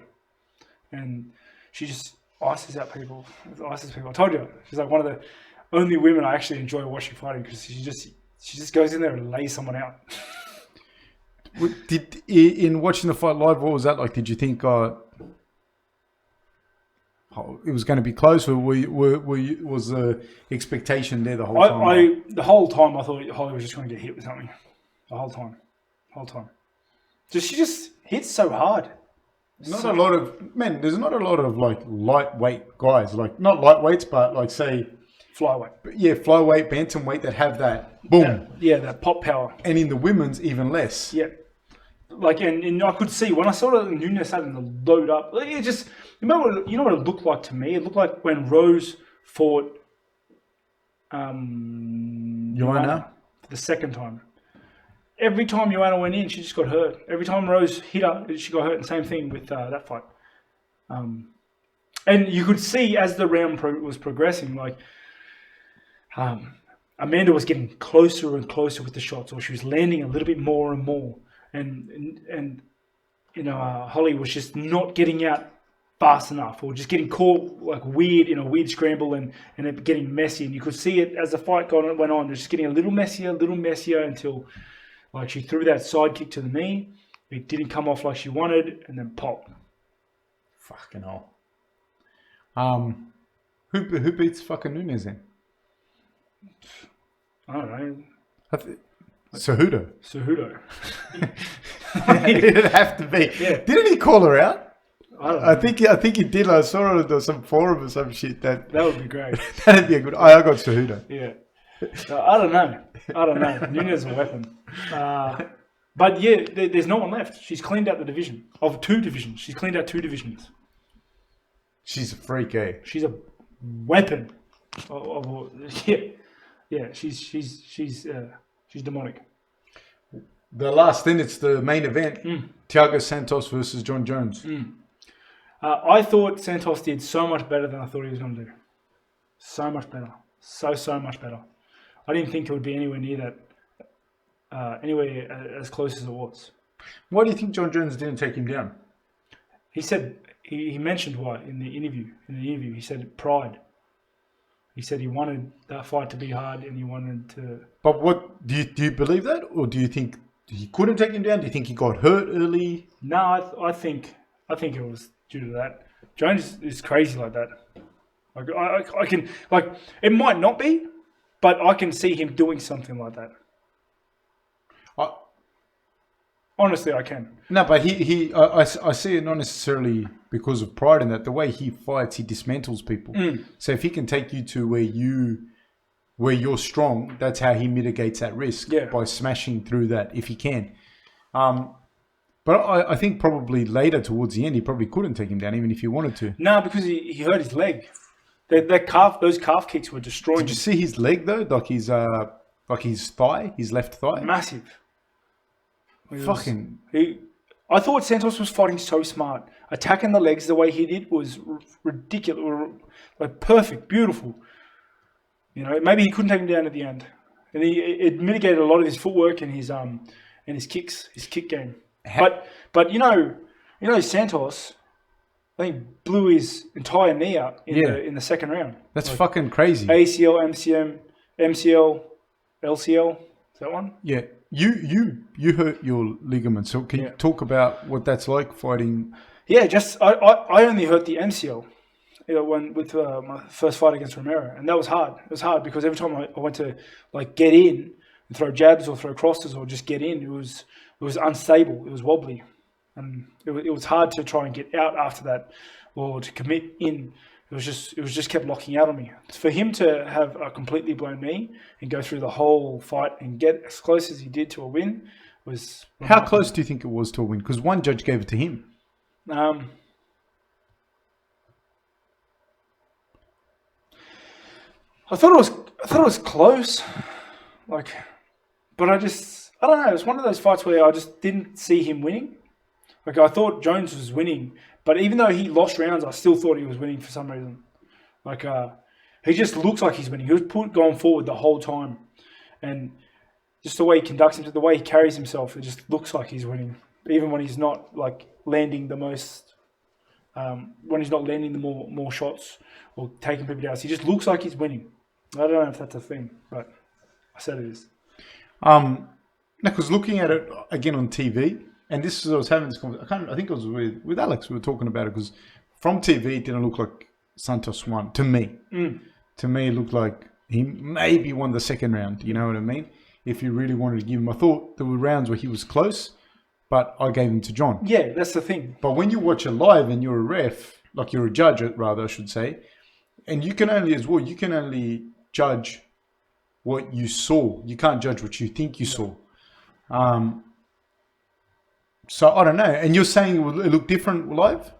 And she just ices out people. Ices people. I told you, she's like one of the only women I actually enjoy watching fighting because she just goes in there and lays someone out. In watching the fight live, what was that like? Did you think it was going to be close, or was the expectation there the whole time? The whole time I thought Holly was just going to get hit with something. The whole time. She just hits so hard. There's not a lot of like lightweight guys, like not lightweights, but like say flyweight. Yeah, flyweight, bantamweight that have that boom. That pop power. And in the women's, even less. Yeah. Like, and I could see when I saw the Nunes having to load up, it just, you know what it looked like to me? It looked like when Rose fought Joanna for the second time. Every time Joanna went in, she just got hurt. Every time Rose hit her, she got hurt. And same thing with that fight. And you could see as the round was progressing, like Amanda was getting closer and closer with the shots, or she was landing a little bit more and more. And Holly was just not getting out fast enough, or just getting caught like weird in a weird scramble, and it getting messy. And you could see it as the fight went on, just getting a little messier until like she threw that side kick to the knee. It didn't come off like she wanted, and then pop. Fucking hell. Who beats fucking Nunes then? I don't know. Cejudo. It'd have to be. Yeah. Didn't he call her out? I don't know. I think he did. I saw it on some forum or some shit. That would be great. That'd be a good. I got Cejudo. Yeah. I don't know. Nunes is a weapon. But yeah, there's no one left. She's cleaned out the division of 2 divisions. She's cleaned out 2 divisions. She's a freak, eh? She's a weapon. Yeah. She's demonic. The last thing, it's the main event. Thiago Santos versus John Jones. I thought Santos did so much better than I thought he was going to do. So much better. So much better. I didn't think it would be anywhere near that. Anywhere as close as it was. Why do you think John Jones didn't take him down? He said he mentioned why in the interview. He said pride. He said he wanted that fight to be hard, and he wanted to. But what do you believe that, or do you think he couldn't take him down? Do you think he got hurt early? No, I think it was due to that. Jones is crazy like that. Like I can it might not be, but I can see him doing something like that. Honestly, I can. No, but I see it not necessarily because of pride in that. The way he fights, he dismantles people. So if he can take you to where you're strong, that's how he mitigates that risk, by smashing through that if he can. But I think probably later towards the end, he probably couldn't take him down even if he wanted to. No, because he hurt his leg. Those calf kicks were destroying. Did you see his leg though? Like his thigh, his left thigh? Massive. I thought Santos was fighting so smart. Attacking the legs the way he did was ridiculous, like perfect, beautiful. Maybe he couldn't take him down at the end, and it mitigated a lot of his footwork and his kicks, his kick game. But Santos, I think blew his entire knee out in the second round. That's fucking crazy. ACL, MCL, LCL. Is that one? Yeah. You hurt your ligament, so can you talk about what that's like fighting? Yeah, I only hurt the MCL with my first fight against Romero, and that was hard. It was hard because every time I went to get in and throw jabs or throw crosses or just get in, it was unstable. It was wobbly, and it was hard to try and get out after that or to commit in. It was just kept locking out on me. For him to have a completely blown knee and go through the whole fight and get as close as he did to a win was remarkable. How close do you think it was to a win? Because one judge gave it to him. I thought it was close, but I don't know. It was one of those fights where I just didn't see him winning. Like I thought Jones was winning. But even though he lost rounds, I still thought he was winning for some reason. He just looks like he's winning. He was going forward the whole time, and just the way he conducts himself, the way he carries himself, it just looks like he's winning, even when he's not like landing the most, when he's not landing the more shots or taking people down. He just looks like he's winning. I don't know if that's a thing, but I said it is. Because looking at it again on TV, and this is I was having this conversation. I think it was with Alex. We were talking about it because from TV it didn't look like Santos won to me. To me, it looked like he maybe won the second round. You know what I mean? If you really wanted to give him, I thought there were rounds where he was close, but I gave him to John. Yeah, that's the thing. But when you watch it live and you're a ref, like you're a judge, rather I should say, and you can only judge what you saw. You can't judge what you think you saw. So I don't know. And you're saying it looked different live?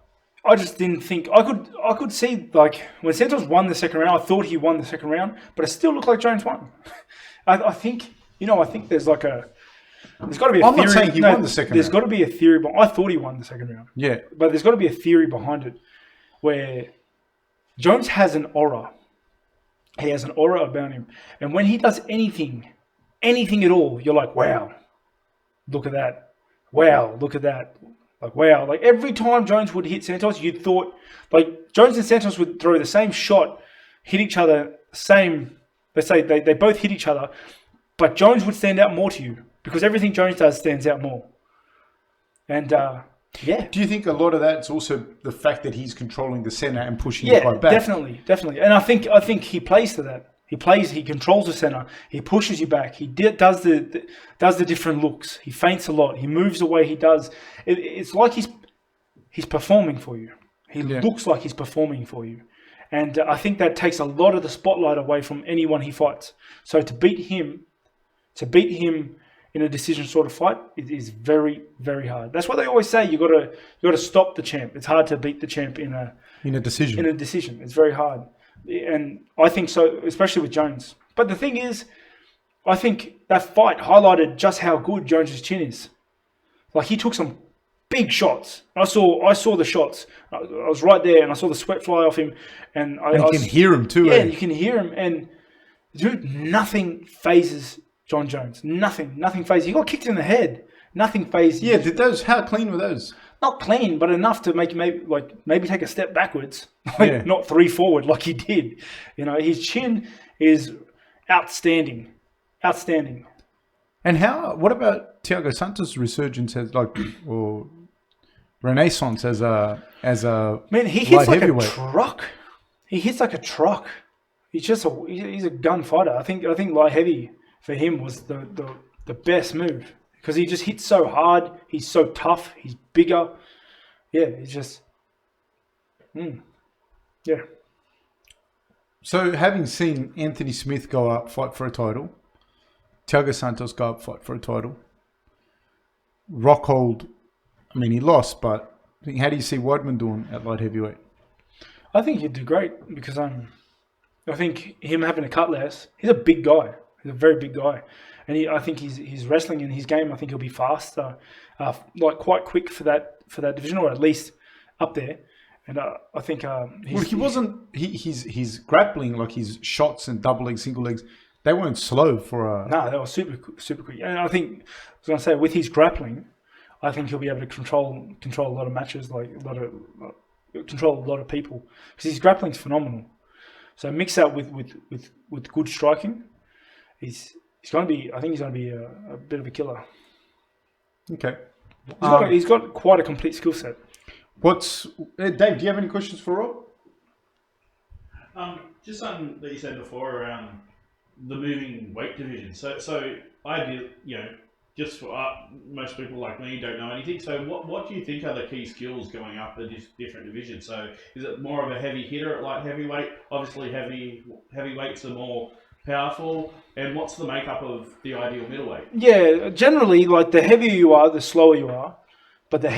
I just didn't think I could see, like, when Santos won the second round, I thought he won the second round, but it still looked like Jones won. I think there's got to be a theory. I'm not saying he won the second round. There's got to be a theory, but I thought he won the second round. Yeah. But there's got to be a theory behind it where Jones has an aura. He has an aura about him. And when he does anything at all, you're like, wow, look at that. Wow, look at that. Like, wow. Like, every time Jones would hit Santos, you thought, like, Jones and Santos would throw the same shot, hit each other, let's say they both hit each other, but Jones would stand out more to you because everything Jones does stands out more. And, yeah. Do you think a lot of that's also the fact that he's controlling the center and pushing the guy back? Definitely. And I think he plays to that. He controls the center. He pushes you back. He does the different looks. He feints a lot. He moves the way he does. It's like he's performing for you. He looks like he's performing for you. And I think that takes a lot of the spotlight away from anyone he fights. So to beat him in a decision sort of fight, it is very, very hard. That's why they always say you got to stop the champ. It's hard to beat the champ in a decision. It's very hard. And I think so, especially with Jones. But the thing is, I think that fight highlighted just how good Jones's chin is. Like, he took some big shots. I saw the shots. I was right there, and I saw the sweat fly off him. And you can hear him too. Yeah, you can hear him. And dude, nothing phases John Jones. Nothing phases. He got kicked in the head. Nothing phases. Yeah, how clean were those? Not clean, but enough to make maybe take a step backwards, not 3 forward like he did. You know, his chin is outstanding. And what about Thiago Santos' resurgence or renaissance as a man? He hits like heavyweight. A truck. He hits like a truck. He's a gunfighter. I think light heavy for him was the best move. Because he just hits so hard. He's so tough. He's bigger. Yeah, he's just... Yeah. So having seen Anthony Smith go up, fight for a title, Thiago Santos go up, fight for a title, Rockhold, I mean, he lost, but how do you see Weidman doing at light heavyweight? I think he'd do great because I think him having a cut less, he's a big guy. He's a very big guy. And I think his wrestling and his game, I think he'll be fast, like quite quick for that division, or at least up there. And I think he's grappling, like his shots and double legs, single legs, they weren't slow for a... No, they were super quick. And I think, I was going to say, with his grappling, I think he'll be able to control a lot of matches, control a lot of people, because his grappling's phenomenal. So mix that with good striking, he's going to be. I think he's going to be a bit of a killer. Okay. He's got quite a complete skill set. Dave? Do you have any questions for Rob? Just something that you said before around the moving weight division. So I did, just for most people like me don't know anything. So what do you think are the key skills going up the different divisions? So is it more of a heavy hitter at light heavyweight? Obviously, heavyweights are more powerful. And what's the makeup of the ideal middleweight? Yeah, generally, like, the heavier you are, the slower you are, but the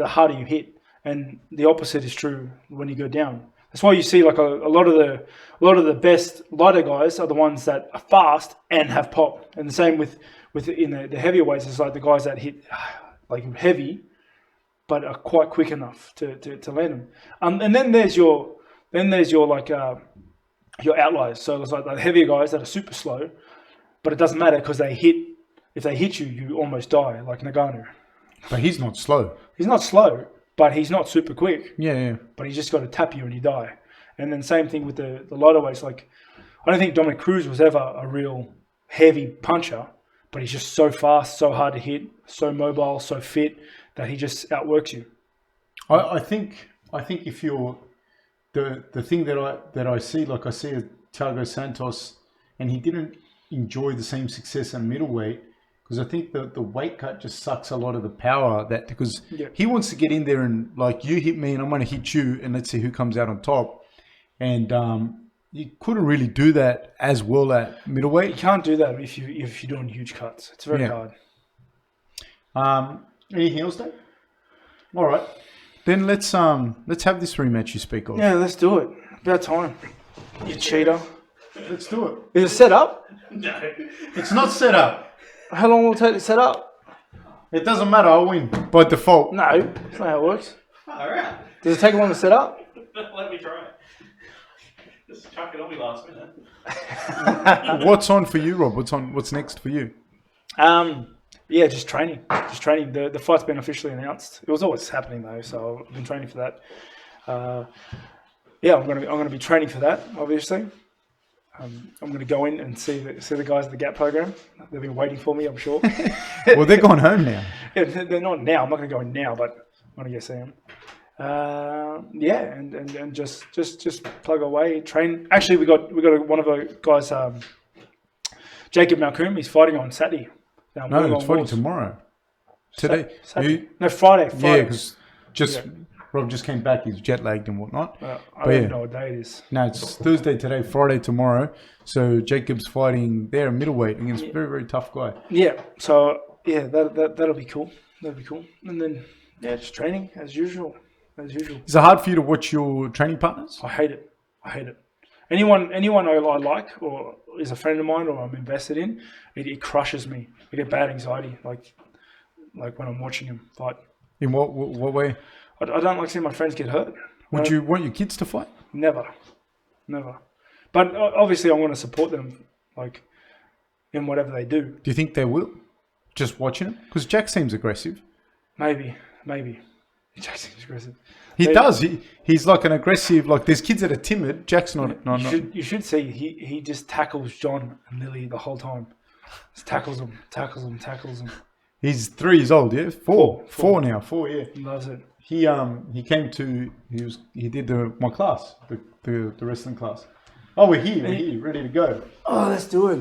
harder you hit. And the opposite is true when you go down. That's why you see, like, a lot of the best lighter guys are the ones that are fast and have pop. And the same with in the heavier weights, it's like the guys that hit like heavy, but are quite quick enough to land them. And then there's your like your outliers. So it's like the heavier guys that are super slow, but it doesn't matter because if they hit you, you almost die, like Nagano. But he's not slow. He's not slow, but he's not super quick. Yeah. But he's just got to tap you and you die. And then same thing with the lighter weights. Like, I don't think Dominic Cruz was ever a real heavy puncher, but he's just so fast, so hard to hit, so mobile, so fit that he just outworks you. I think if you're the thing that I see, like I see Thiago Santos, and he didn't enjoy the same success at middleweight because I think the weight cut just sucks a lot of the power because he wants to get in there and like you hit me and I'm going to hit you and let's see who comes out on top. And you couldn't really do that as well at middleweight. You can't do that if you're doing huge cuts. It's very hard. Anything else, Dave? All right. Then let's have this rematch you speak of. Yeah, let's do it. About time. You cheater. Let's do it. Is it set up? No. It's not set up. How long will it take to set up? It doesn't matter. I'll win by default. No, that's not how it works. All right. Does it take long to set up? Let me try. Just chuck it on me last minute. What's on for you, Rob? What's next for you? Yeah, just training. The fight's been officially announced. It was always happening though, so I've been training for that. I'm gonna be training for that. Obviously, I'm gonna go in and see the guys at the GAP program. They've been waiting for me, I'm sure. Well, they're going home now. Yeah, they're not now. I'm not gonna go in now, but I'm gonna go see them. And just plug away, train. Actually, we got one of our guys, Jacob Malcolm. He's fighting on Saturday. No, it's fighting tomorrow. Today? Friday. Yeah, because Rob just came back. He's jet lagged and whatnot. I don't know what day it is. No, it's Thursday today, Friday tomorrow. So Jacob's fighting there middleweight against a very, very tough guy. Yeah. So that'll be cool. That'll be cool. And then just training as usual. Is it hard for you to watch your training partners? I hate it. Anyone I like or is a friend of mine or I'm invested in, it crushes me. I get bad anxiety, like when I'm watching him fight. In what way? I don't like seeing my friends get hurt. Would you want your kids to fight? Never. But obviously, I want to support them, like in whatever they do. Do you think they will? Just watching it, because Jack seems aggressive. Maybe. Jack seems aggressive. He does. He's like an aggressive. Like there's kids that are timid. Jack's not. You should see. He just tackles John and Lily the whole time. Just tackles them. He's 3 years old. Yeah, four now. 4. Yeah, he loves it. He came to. He did my class, the wrestling class. Oh, we're here, ready to go. Oh, let's do it.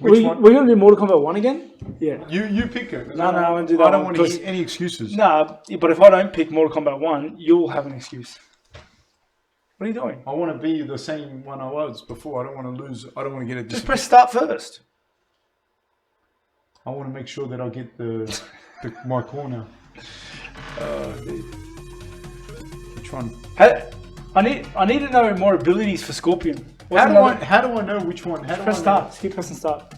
Which one? We're going to do Mortal Kombat 1 again? Yeah. You pick it. No, I want to do that. I don't want to hear any excuses. Nah, but if I don't pick Mortal Kombat 1, you'll have an excuse. What are you doing? I want to be the same one I was before. I don't want to lose. I don't want to get it. Just press start first. I want to make sure that I get my corner. Which one? I need to know more abilities for Scorpion. How do I know which one? Press start. Just keep pressing start.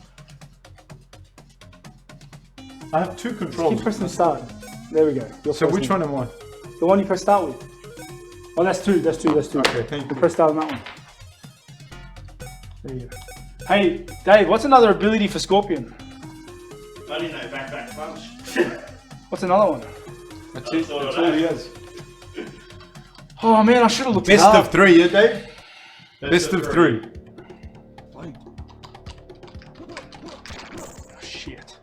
I have 2 controls. Just keep pressing start. There we go. So which one am I? The one you press start with. Oh, that's 2. Okay, thank you. Press start on that one. There you go. Hey, Dave, what's another ability for Scorpion? I didn't know back punch. What's another one? That's it. That's all he has. Oh man, I should have looked it up. Best of 3, yeah, Dave? Best of 3. Oh, shit.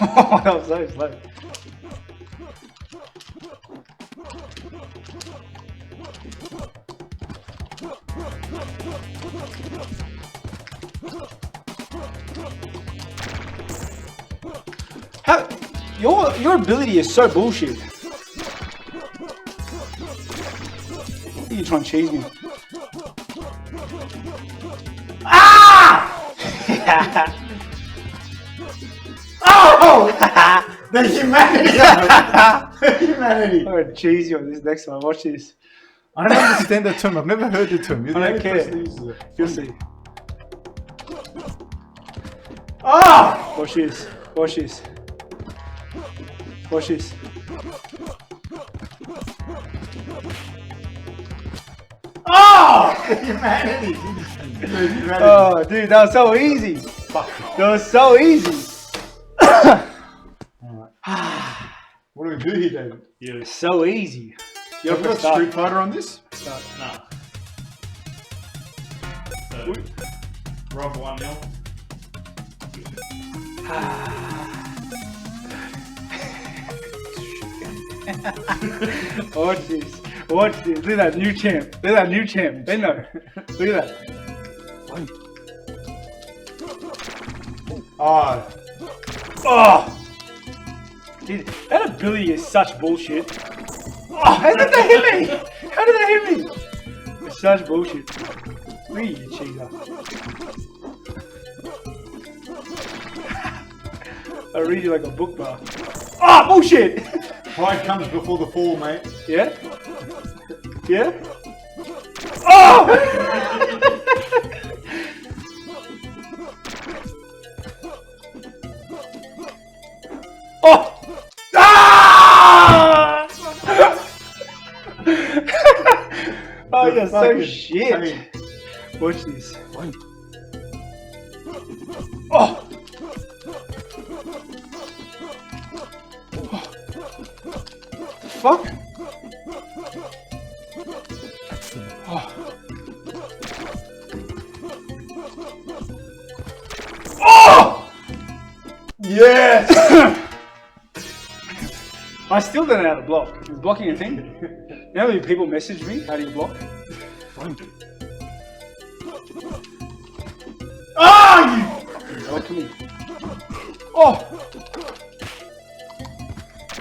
Oh, that was so slow. Your ability is so bullshit. You're trying to cheese me. Ah! Oh! The humanity! The humanity! I'm going to cheese you on this next one. Watch this. I don't understand that term. I've never heard the term. I don't care. You'll see. Ah! Watch this. Oh! The humanity. The humanity. Oh, dude, that was so easy. That was so easy. What do we do here, David? You. So easy. You're Have we got Street Fighter on this? Nah. So, Rob 1-0. Watch this. Watch this. Look at that new champ. Look at that new champ. Benno. Look at that. Oh, Oh! Dude, that ability is such bullshit. Oh, how did that hit me? How did that hit me? It's such bullshit. Look at you, cheater. I read you like a book bar. Ah, bullshit! pride comes before the fall, mate. Yeah? Yeah? Oh! Oh! Ah! Oh, you're so Fucking shit. pain. Watch this. Oh! Fuck? Oh. Oh! Yes! I still don't know how to block. Is blocking a thing? You know, when people message me, how do you block? Ah! Oh, come here. Oh!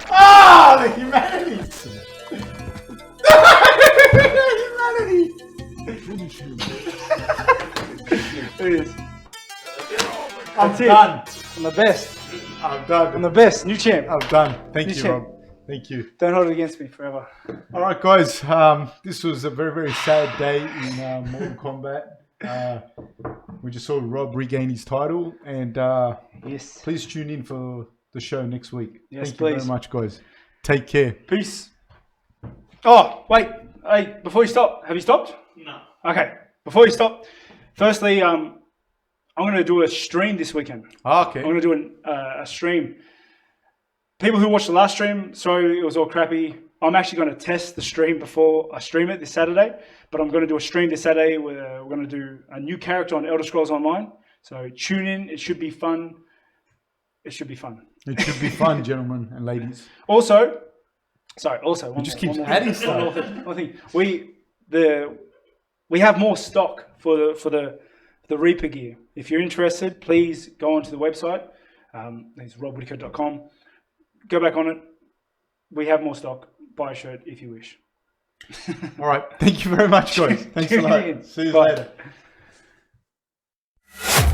Ah! The humanity! The humanity! Look at this. I'm That's it. done. I'm the best. I'm done. I'm the best. New champ. I'm done. Thank New you, champ. Rob. Thank you. Don't hold it against me forever. All right, guys. This was a very, very sad day in Mortal Kombat. We just saw Rob regain his title, and Yes. please tune in for the show next week. Yes, Thank you please. very much, guys. Take care. Peace. Oh, wait. Hey, before you stop, have you stopped? No. Okay. Before you stop, firstly, I'm going to do a stream this weekend. Okay. I'm going to do a stream. People who watched the last stream, sorry it was all crappy. I'm actually going to test the stream before I stream it this Saturday. But I'm going to do a stream this Saturday where we're going to do a new character on Elder Scrolls Online. So tune in. It should be fun. It should be fun. It should be fun, gentlemen and ladies. Also, one just more, keeps one more adding thing. stuff. One more thing. We have more stock for the Reaper gear. If you're interested, please go onto the website. It's robwhittaker.com. Go back on it. We have more stock. Buy a shirt if you wish. All right. Thank you very much, guys. Thanks a lot. See you Bye. later.